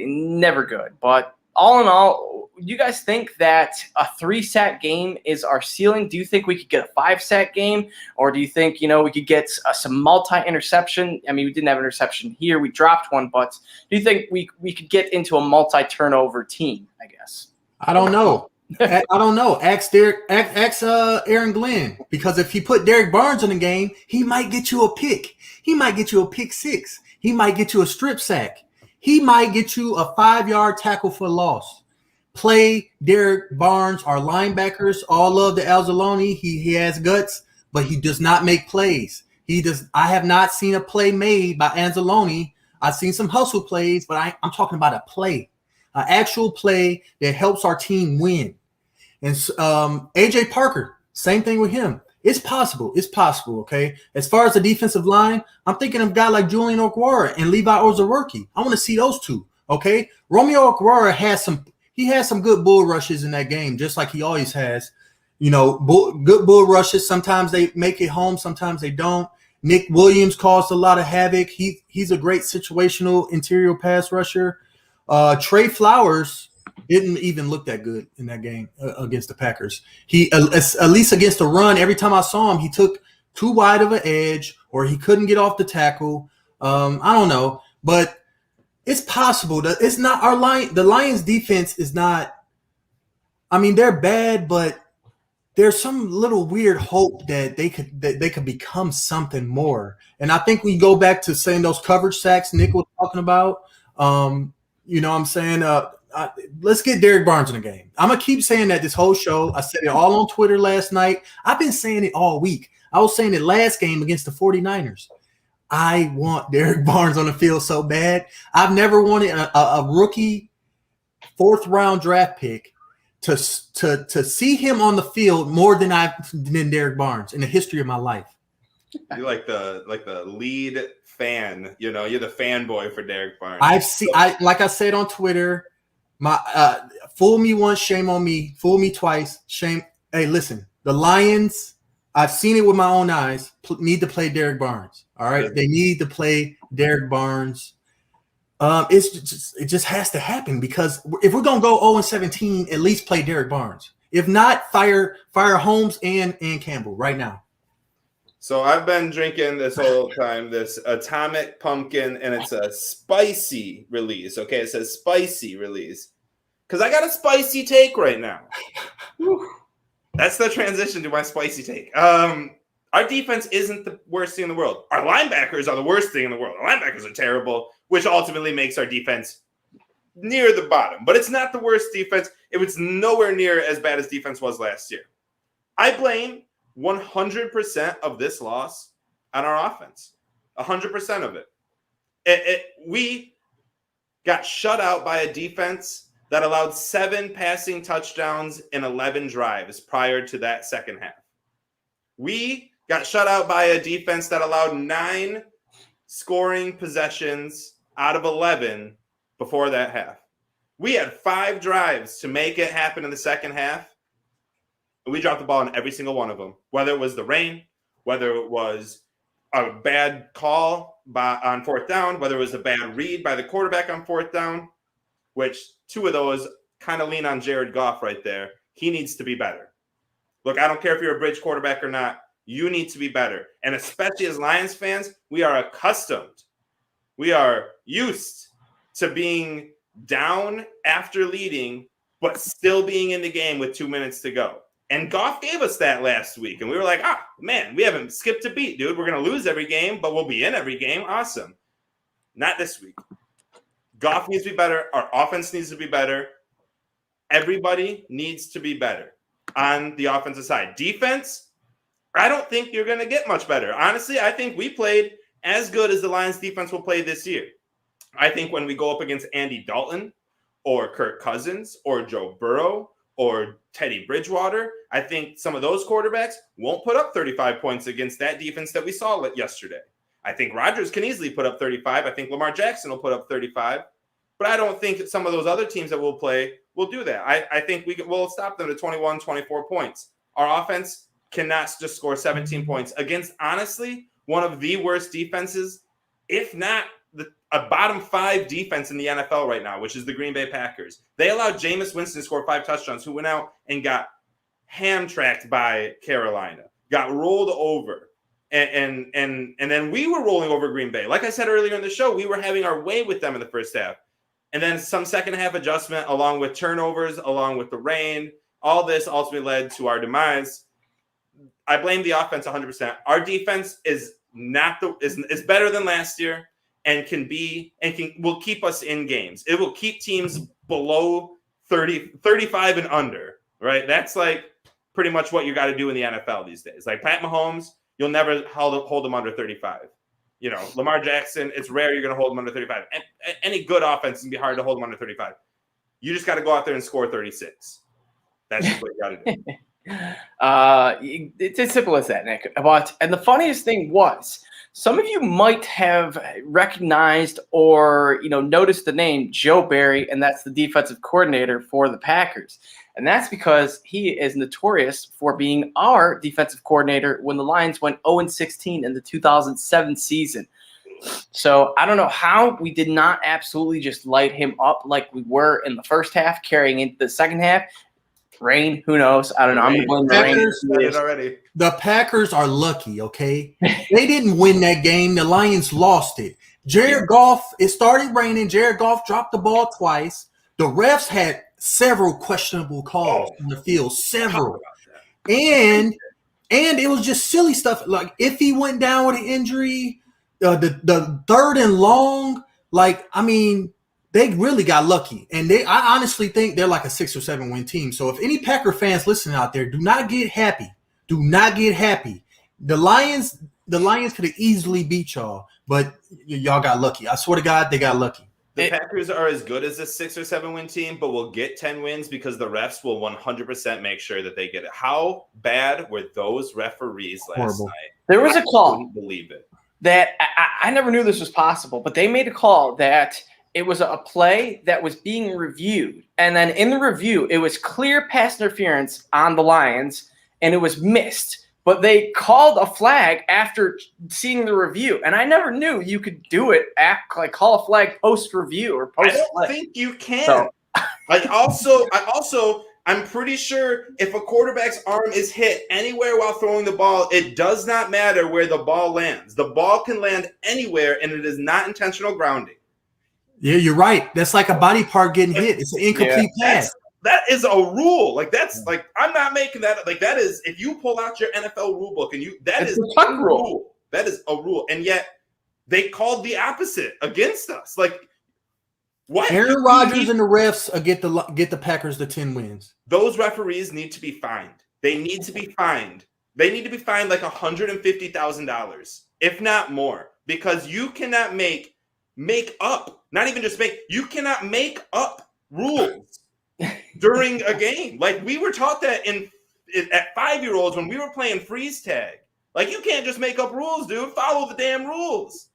never good. But all in all, you guys think that a 3-sack game is our ceiling? Do you think we could get a 5-sack game? Or do you think, we could get some multi-interception? I mean, we didn't have an interception here. We dropped one. But do you think we could get into a multi-turnover team, I guess? I don't know. I don't know. Ask Aaron Glenn, because if he put Derek Barnes in the game, he might get you a pick. He might get you a pick 6. He might get you a strip sack. He might get you a 5-yard tackle for loss. Play Derek Barnes. Our linebackers all love the Alzalone. He has guts, but he does not make plays. I have not seen a play made by Anzalone. I've seen some hustle plays, but I'm talking about a play, an actual play that helps our team win. And AJ Parker, same thing with him. It's possible. It's possible, okay? As far as the defensive line, I'm thinking of a guy like Julian Okwara and Levi Ozarurke. I want to see those two, okay? Romeo Okwara has some good bull rushes in that game, just like he always has. Good bull rushes. Sometimes they make it home, sometimes they don't. Nick Williams caused a lot of havoc. He's a great situational interior pass rusher. Trey Flowers didn't even look that good in that game against the Packers. He at least against the run, every time I saw him, he took too wide of an edge or he couldn't get off the tackle. I don't know, but it's possible that it's not our line. The Lions defense is not, I mean, they're bad, but there's some little weird hope that they could become something more. And I think we go back to saying those coverage sacks Nick was talking about. I'm saying, let's get Derek Barnes in the game. I'm going to keep saying that this whole show. I said it all on Twitter last night. I've been saying it all week. I was saying it last game against the 49ers. I want Derek Barnes on the field so bad. I've never wanted a rookie 4th-round draft pick to see him on the field more than Derek Barnes in the history of my life. You're like the lead fan, you're the fanboy for Derek Barnes. Like I said on Twitter, my fool me once, shame on me. Fool me twice, shame. Hey, listen, the Lions, I've seen it with my own eyes, need to play Derek Barnes. All right, they need to play Derek Barnes. It just has to happen, because if we're gonna go 0-17, at least play Derek Barnes. If not, fire Holmes and Campbell right now. So I've been drinking this whole time this Atomic Pumpkin, and it's a spicy release. Okay, it says spicy release because I got a spicy take right now. That's the transition to my spicy take. Our defense isn't the worst thing in the world. Our linebackers are the worst thing in the world. Our linebackers are terrible, which ultimately makes our defense near the bottom. But it's not the worst defense. It was nowhere near as bad as defense was last year. I blame 100% of this loss on our offense. 100% of it. We got shut out by a defense that allowed 7 passing touchdowns in 11 drives prior to that second half. We got shut out by a defense that allowed 9 scoring possessions out of 11 before that half. We had 5 drives to make it happen in the second half. We dropped the ball in every single one of them, whether it was the rain, whether it was a bad call on 4th down, whether it was a bad read by the quarterback on 4th down, which 2 of those kind of lean on Jared Goff right there. He needs to be better. Look, I don't care if you're a bridge quarterback or not. You need to be better. And especially as Lions fans, we are accustomed. We are used to being down after leading, but still being in the game with 2 minutes to go. And Goff gave us that last week. And we were like, man, we haven't skipped a beat, dude. We're going to lose every game, but we'll be in every game. Awesome. Not this week. Goff needs to be better. Our offense needs to be better. everybody needs to be better on the offensive side. Defense, I don't think you're going to get much better. Honestly, I think we played as good as the Lions defense will play this year. I think when we go up against Andy Dalton or Kirk Cousins or Joe Burrow or Teddy Bridgewater, I think some of those quarterbacks won't put up 35 points against that defense that we saw yesterday. I think Rodgers can easily put up 35. I think Lamar Jackson will put up 35. But I don't think that some of those other teams that we'll play will do that. I think we'll stop them to 21, 24 points. Our offense cannot just score 17 points against, honestly, one of the worst defenses, if not a bottom 5 defense in the NFL right now, which is the Green Bay Packers. They allowed Jameis Winston to score 5 touchdowns, who went out and got ham-tracked by Carolina, got rolled over. And then we were rolling over Green Bay. Like I said earlier in the show, we were having our way with them in the first half. And then some second half adjustment, along with turnovers, along with the rain, all this ultimately led to our demise. I blame the offense 100%. Our defense is better than last year and will keep us in games. It will keep teams below 35 and under, right? That's like pretty much what you got to do in the NFL these days. Like Pat Mahomes, you'll never hold him under 35. You know, Lamar Jackson, it's rare you're going to hold him under 35. And any good offense is going to be hard to hold him under 35. You just got to go out there and score 36. That's just what you got to do. It's as simple as that, Nick. And the funniest thing was, some of you might have recognized or noticed the name Joe Barry, and that's the defensive coordinator for the Packers. And that's because he is notorious for being our defensive coordinator when the Lions went 0-16 in the 2007 season. So I don't know how we did not absolutely just light him up like we were in the first half, carrying into the second half. Rain, who knows? I don't know. I'm going to blame the rain. Already. The Packers are lucky, okay? They didn't win that game. The Lions lost it. Jared Goff, it started raining. Jared Goff dropped the ball twice. The refs had several questionable calls in the field, several. And it was just silly stuff. Like if he went down with an injury, the third and long, they really got lucky. And I honestly think they're like a 6 or 7 win team. So if any Packer fans listening out there, do not get happy. Do not get happy. The Lions could have easily beat y'all, but y'all got lucky. I swear to God, they got lucky. The Packers are as good as a 6 or 7 win team, but will get 10 wins because the refs will 100% make sure that they get it. How bad were those referees last night? There was a call. I couldn't believe it. That I never knew this was possible, but they made a call that it was a play that was being reviewed. And then in the review, it was clear pass interference on the Lions, and it was missed. But they called a flag after seeing the review, and I never knew you could do it. Call a flag post review or post. I don't think you can. So. I'm pretty sure if a quarterback's arm is hit anywhere while throwing the ball, it does not matter where the ball lands. The ball can land anywhere, and it is not intentional grounding. Yeah, you're right. That's like a body part getting hit. It's an incomplete pass. That is a rule. I'm not making that. That is, if you pull out your NFL rule book and that is a rule. That is a rule. And yet they called the opposite against us. What? Aaron Rodgers and the refs get the Packers to 10 wins. Those referees need to be fined. They need to be fined. They need to be fined like $150,000, if not more, because you cannot make up. Not even just you cannot make up rules during a game. We were taught that at 5-year-olds when we were playing freeze tag. You can't just make up rules, dude. Follow the damn rules.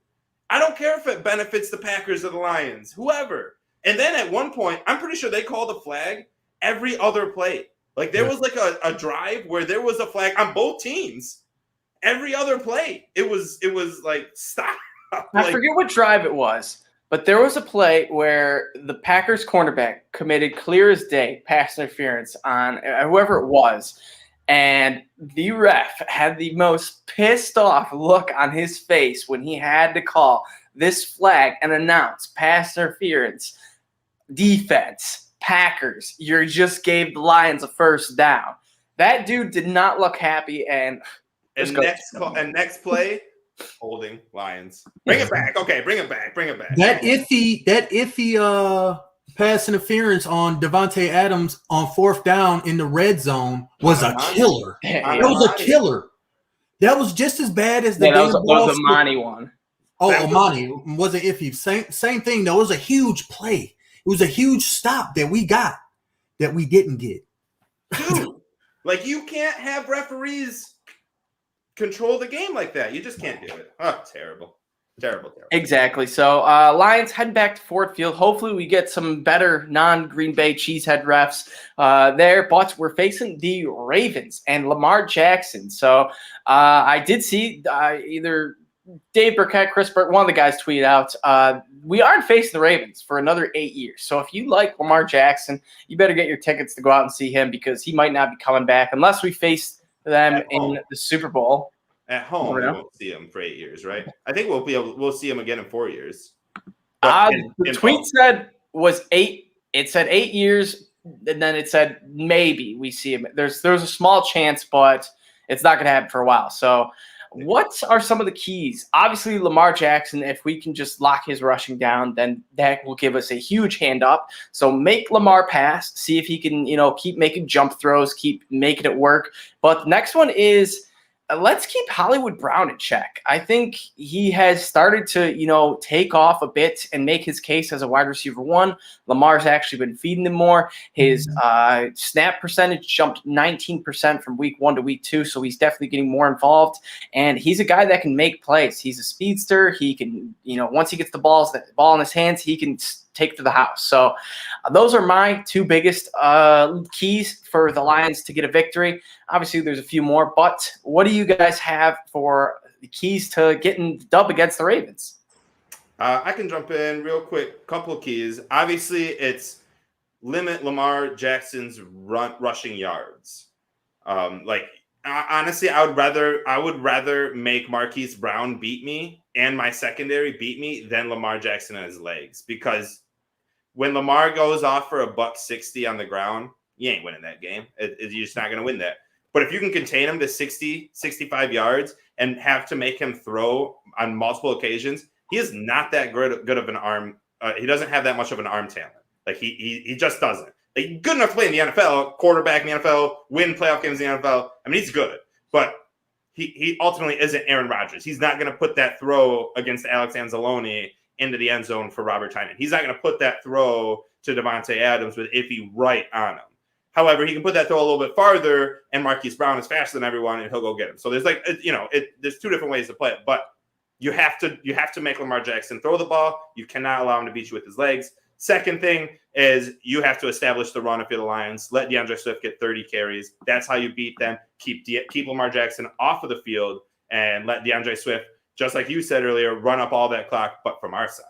I don't care if it benefits the Packers or the Lions, whoever. And then at one point, I'm pretty sure they called a flag every other play. There was a drive where there was a flag on both teams. Every other play, it was stop. I forget what drive it was, but there was a play where the Packers cornerback committed clear as day pass interference on whoever it was. And the ref had the most pissed off look on his face when he had to call this flag and announce pass interference, defense, Packers. You just gave the Lions a first down. That dude did not look happy. And next play, holding Lions. Bring it back. Okay, bring it back. That iffy pass interference on Devontae Adams on 4th down in the red zone was a killer. That was a killer. That was just as bad as the that was the Monty one. Oh, Amani wasn't iffy. Same thing though. It was a huge play. It was a huge stop that we got that we didn't get. Dude, like you can't have referees control the game like that. You just can't do it. Oh, terrible. Exactly. So Lions heading back to Ford Field. Hopefully we get some better non-Green Bay cheesehead refs there. But we're facing the Ravens and Lamar Jackson. So I did see either Dave Burkett, Chris Burke, one of the guys tweeted out, we aren't facing the Ravens for another 8 years. So if you like Lamar Jackson, you better get your tickets to go out and see him because he might not be coming back unless we face them in the Super Bowl. At home, we won't see him for 8 years, right? I think we'll see him again in 4 years. The tweet said was 8. It said 8 years, and then it said maybe we see him. There's a small chance, but it's not going to happen for a while. So what are some of the keys? Obviously, Lamar Jackson, if we can just lock his rushing down, then that will give us a huge hand up. So make Lamar pass, see if he can, keep making jump throws, keep making it work. But the next one is let's keep Hollywood Brown in check. I think he has started to, take off a bit and make his case as a wide receiver 1. Lamar's actually been feeding him more. His snap percentage jumped 19% from week 1 to week 2, so he's definitely getting more involved. And he's a guy that can make plays. He's a speedster. He can, once he gets the ball in his hands, he can take to the house. So those are my 2 biggest keys for the Lions to get a victory. Obviously, there's a few more, but what do you guys have for the keys to getting the dub against the Ravens? I can jump in real quick. Couple of keys. Obviously, it's limit Lamar Jackson's rushing yards. Honestly, I would rather make Marquise Brown beat me and my secondary beat me than Lamar Jackson and his legs, because when Lamar goes off for $160 on the ground, you ain't winning that game. You're just not going to win that. But if you can contain him to 60, 65 yards and have to make him throw on multiple occasions, he is not that good of an arm. He doesn't have that much of an arm talent. Like he just doesn't. Like, good enough to play in the NFL, quarterback in the NFL, win playoff games in the NFL. I mean, he's good, but he ultimately isn't Aaron Rodgers. He's not going to put that throw against Alex Anzalone into the end zone for Robert Tynan. He's not going to put that throw to Devontae Adams with Iffy right on him. However, he can put that throw a little bit farther, and Marquise Brown is faster than everyone, and he'll go get him. So there's there's 2 different ways to play it, but you have to make Lamar Jackson throw the ball. You cannot allow him to beat you with his legs. Second thing is you have to establish the run if you're the Lions. Let Deandre Swift get 30 carries. That's how you beat them. Keep Lamar Jackson off of the field and let Deandre Swift, just like you said earlier, run up all that clock, but from our side.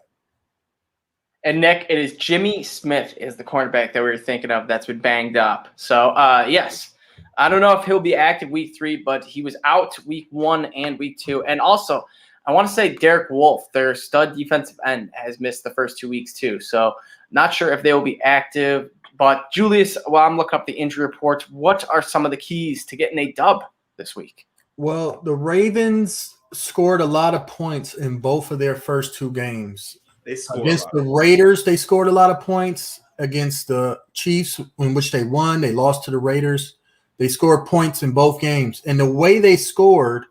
And Nick, it is Jimmy Smith is the cornerback that we were thinking of that's been banged up. So, yes, I don't know if he'll be active week 3, but he was out week 1 and week 2. And also, I want to say Derek Wolfe, their stud defensive end, has missed the first 2 weeks too. So, not sure if they will be active. But, Julius, while I'm looking up the injury report, what are some of the keys to getting a dub this week? Well, the Ravens scored a lot of points in both of their first 2 games. Against the Raiders, they scored a lot of points. Against the Chiefs, in which they won, they lost to the Raiders. They scored points in both games. And the way they scored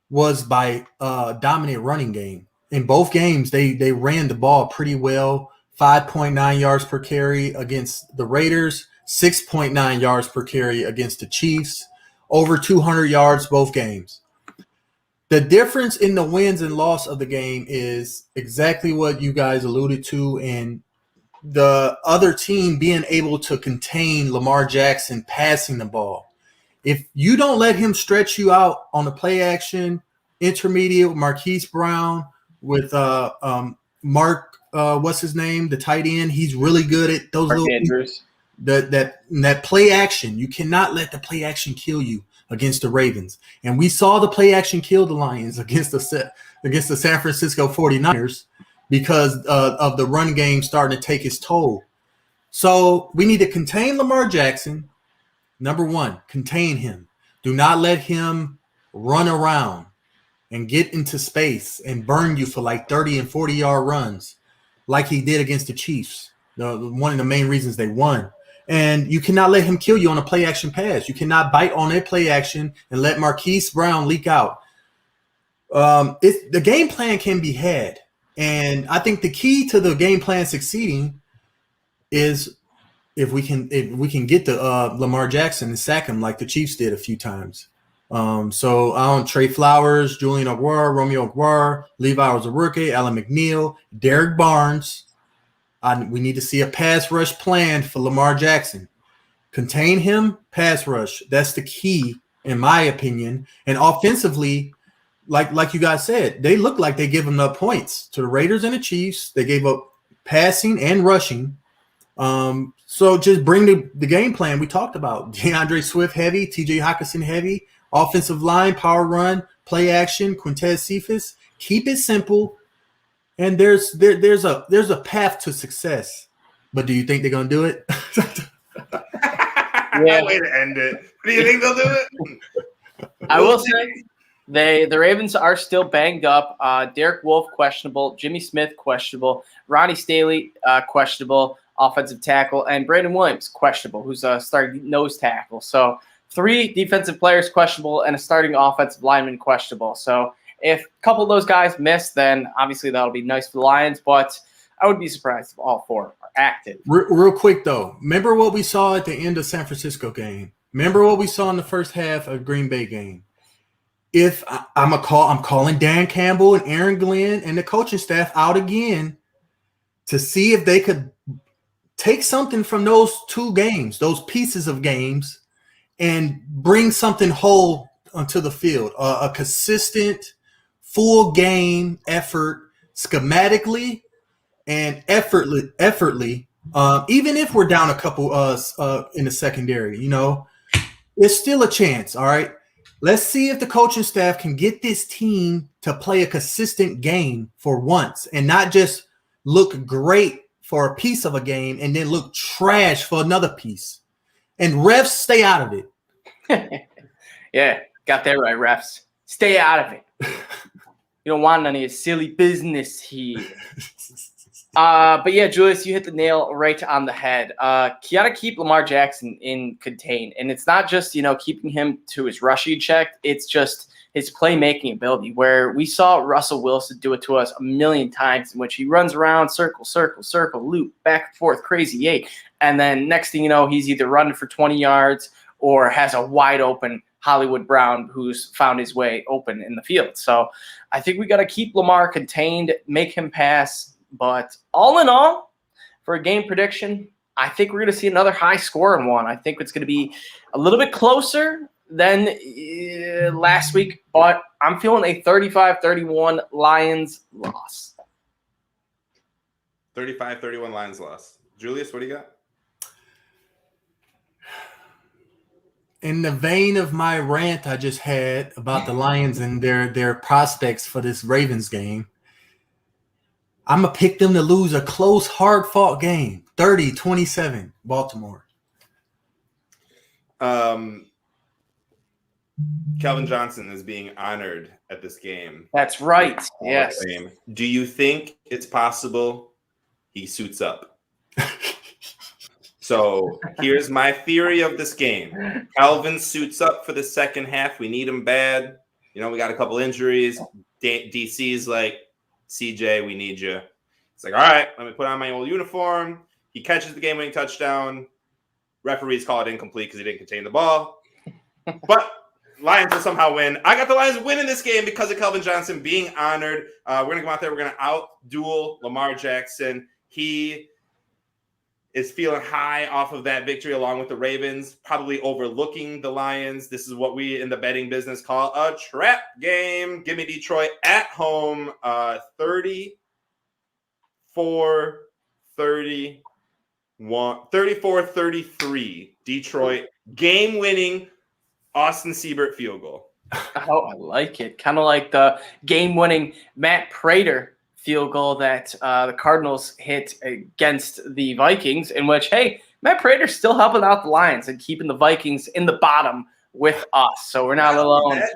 was by dominant running game. In both games, they ran the ball pretty well. 5.9 yards per carry against the Raiders, 6.9 yards per carry against the Chiefs, over 200 yards both games. The difference in the wins and loss of the game is exactly what you guys alluded to, and the other team being able to contain Lamar Jackson passing the ball. If you don't let him stretch you out on the play action, intermediate with Marquise Brown, with Mark, what's his name, the tight end, he's really good at those Mark little Andrews. That play action. You cannot let the play action kill you against the Ravens. And we saw the play action kill the Lions against the San Francisco 49ers because of the run game starting to take its toll. So we need to contain Lamar Jackson. Number 1, contain him. Do not let him run around and get into space and burn you for like 30 and 40-yard runs like he did against the Chiefs. one of the main reasons they won. And you cannot let him kill you on a play action pass. You cannot bite on a play action and let Marquise Brown leak out. The game plan can be had. And I think the key to the game plan succeeding is if we can get the Lamar Jackson and sack him like the Chiefs did a few times. So I don't Trey Flowers, Julian Aguirre, Romeo Aguirre, Levi Oruwariye, Alan McNeil, Derek Barnes. We need to see a pass rush plan for Lamar Jackson. Contain him, pass rush. That's the key, in my opinion. And offensively, like you guys said, they look like they give enough points to the Raiders and the Chiefs. They gave up passing and rushing. So just bring the game plan we talked about. Deandre Swift heavy, TJ Hockenson heavy, offensive line, power run, play action, Quintez Cephas. Keep it simple. And there's a path to success, but do you think they're gonna do it? Yeah, way to end it. Do you think they'll do it? I will say the Ravens are still banged up. Derek Wolfe questionable, Jimmy Smith questionable, Ronnie Staley questionable, offensive tackle, and Brandon Williams questionable, who's a starting nose tackle. So 3 defensive players questionable and a starting offensive lineman questionable. So if a couple of those guys miss, then obviously that'll be nice for the Lions, but I would be surprised if all 4 are active. Real quick, though. Remember what we saw at the end of San Francisco game? Remember what we saw in the first half of Green Bay game? If I'm calling Dan Campbell and Aaron Glenn and the coaching staff out again to see if they could take something from those 2 games, those pieces of games, and bring something whole onto the field, a consistent full game effort schematically and effortly, even if we're down a couple in the secondary, it's still a chance. All right. Let's see if the coaching staff can get this team to play a consistent game for once and not just look great for a piece of a game and then look trash for another piece. And refs, stay out of it. Yeah, got that right, refs. Stay out of it. You don't want any silly business here. But yeah, Julius, you hit the nail right on the head. You got to keep Lamar Jackson in contain. And it's not just, keeping him to his rushing check. It's just his playmaking ability, where we saw Russell Wilson do it to us a million times, in which he runs around, circle, loop, back and forth, crazy 8. And then next thing you know, he's either running for 20 yards or has a wide open Hollywood Brown who's found his way open in the field. So I think we got to keep Lamar contained, make him pass. But all in all, for a game prediction, I think we're going to see another high-scoring one. I think it's going to be a little bit closer than last week, but I'm feeling a 35-31 Lions loss. 35-31 Lions loss. Julius, what do you got? In the vein of my rant I just had about the Lions and their prospects for this Ravens game, I'm going to pick them to lose a close, hard-fought game, 30-27, Baltimore. Calvin Johnson is being honored at this game. That's right, yes. Do you think it's possible he suits up? So here's my theory of this game. Calvin suits up for the second half. We need him bad. We got a couple injuries. DC's like, CJ, we need you. It's like, all right, let me put on my old uniform. He catches the game-winning touchdown. Referees call it incomplete because he didn't contain the ball. But Lions will somehow win. I got the Lions winning this game because of Calvin Johnson being honored. We're going to go out there. We're going to out-duel Lamar Jackson. He is feeling high off of that victory along with the Ravens, probably overlooking the Lions. This is what we in the betting business call a trap game. Give me Detroit at home, 34-33. Detroit game-winning Austin Seibert field goal. Oh, I like it. Kind of like the game-winning Matt Prater field goal that the Cardinals hit against the Vikings, in which, hey, Matt Prater's still helping out the Lions and keeping the Vikings in the bottom with us. So we're not alone. That,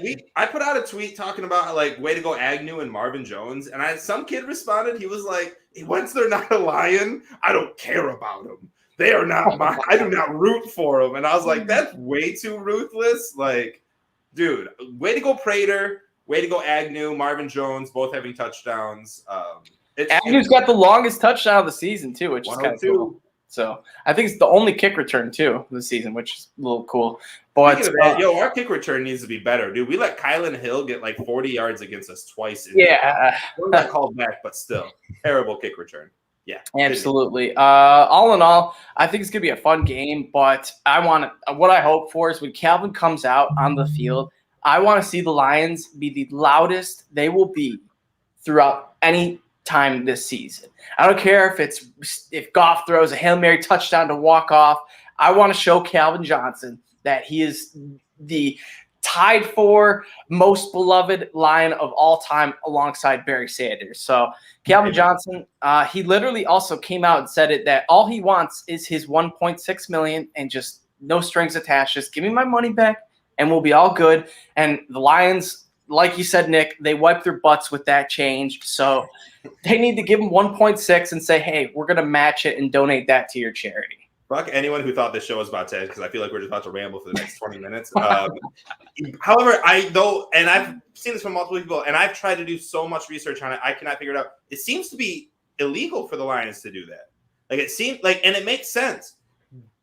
dude. I put out a tweet talking about like way to go Agnew and Marvin Jones, and some kid responded. He was like, "Once they're not a Lion, I don't care about them. They are not mine. I do not root for them." And I was like, "That's way too ruthless." Like, dude, way to go Prater. Way to go Agnew, Marvin Jones, both having touchdowns. Agnew's got the longest touchdown of the season too, which is kind of cool. So I think it's the only kick return too this season, which is a little cool. But our kick return needs to be better, dude. We let Kylan Hill get like 40 yards against us twice. We got called back, but still terrible kick return. Yeah, absolutely. All in all, I think it's gonna be a fun game. But what I hope for is when Calvin comes out on the field, I want to see the Lions be the loudest they will be throughout any time this season. I don't care if Goff throws a Hail Mary touchdown to walk off. I want to show Calvin Johnson that he is the tied for most beloved Lion of all time alongside Barry Sanders. So Calvin Johnson, he literally also came out and said that all he wants is his $1.6 million and just no strings attached. Just give me my money back and we'll be all good. And the Lions, like you said, Nick, they wipe their butts with that change. So they need to give him 1.6 and say, hey, we're going to match it and donate that to your charity. Fuck anyone who thought this show was about Ted, because I feel like we're just about to ramble for the next 20 minutes. However, and I've seen this from multiple people, and I've tried to do so much research on it, I cannot figure it out. It seems to be illegal for the Lions to do that. Like it seems like, and it makes sense.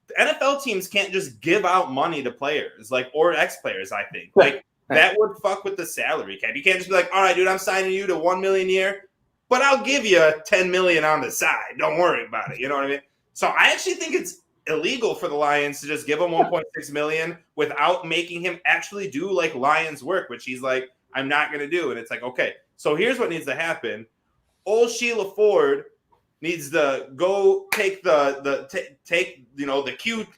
The NFL teams can't just give out money to players, or ex-players, I think. Like that would fuck with the salary cap. You can't just be like, all right, dude, I'm signing you to $1 million a year, but I'll give you $10 million on the side. Don't worry about it. You know what I mean? So I actually think it's illegal for the Lions to just give him $1.6 million without making him actually do like Lions work, which he's like, I'm not going to do. And it's like, okay, so here's what needs to happen. Old Sheila Ford needs to go take the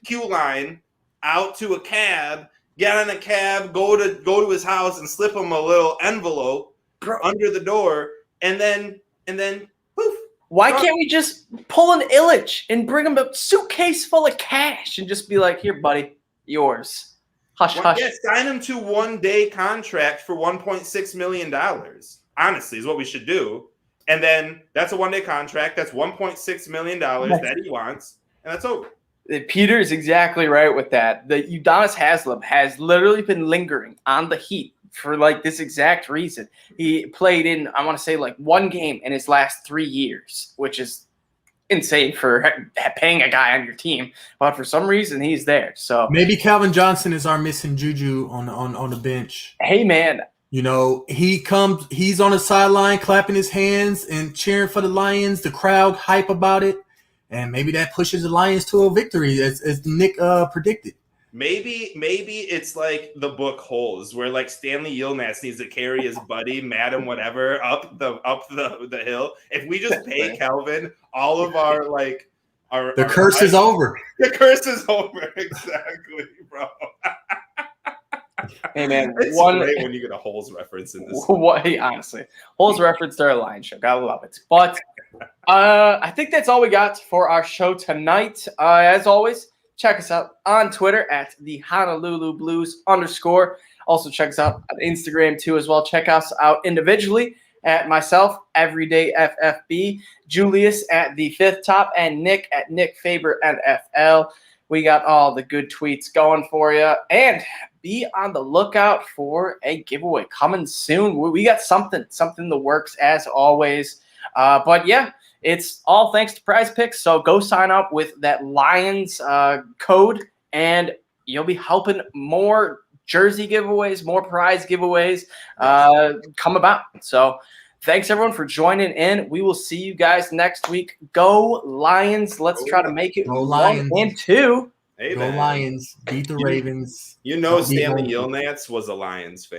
Q line out to a cab, get in a cab, go to his house and slip him a little envelope under the door, and then poof. Why can't we just pull an Illich and bring him a suitcase full of cash and just be like, here, buddy, yours. Hush, hush. Yeah, sign him to 1-day contract for $1.6 million. Honestly, is what we should do. And then that's a 1-day contract. That's $1.6 million that he wants. And that's over. Peter is exactly right with that. The Udonis Haslem has literally been lingering on the Heat for like this exact reason. He played in, I want to say, like one game in his last 3 years, which is insane for paying a guy on your team. But for some reason, he's there. So maybe Calvin Johnson is our missing Juju on the bench. Hey, man. You know, he's on the sideline clapping his hands and cheering for the Lions. The crowd hype about it. And maybe that pushes the Lions to a victory, as Nick predicted. Maybe it's like the book Holes, where like Stanley Yilmaz needs to carry his buddy, Madam whatever, up the hill. If we just pay Calvin all of our the curse is over. The curse is over, exactly, bro. Hey man, it's great when you get a Holes reference in this. Honestly, Holes reference to our Lions show. Gotta love it. But I think that's all we got for our show tonight. As always, check us out on Twitter at the Honolulu Blues _. Also check us out on Instagram too as well. Check us out individually at myself, Everyday FFB, Julius at the Fifth Top, and Nick at Nick Faber NFL. We got all the good tweets going for you. And be on the lookout for a giveaway coming soon. We got something in the works as always. But yeah, it's all thanks to Prize Picks. So go sign up with that Lions code, and you'll be helping more jersey giveaways, more prize giveaways come about. So thanks everyone for joining in. We will see you guys next week. Go Lions! Let's try to make it 1 and 2. Hey, go Lions! Beat the Ravens. You know, Stanley Yilmaz was a Lions fan.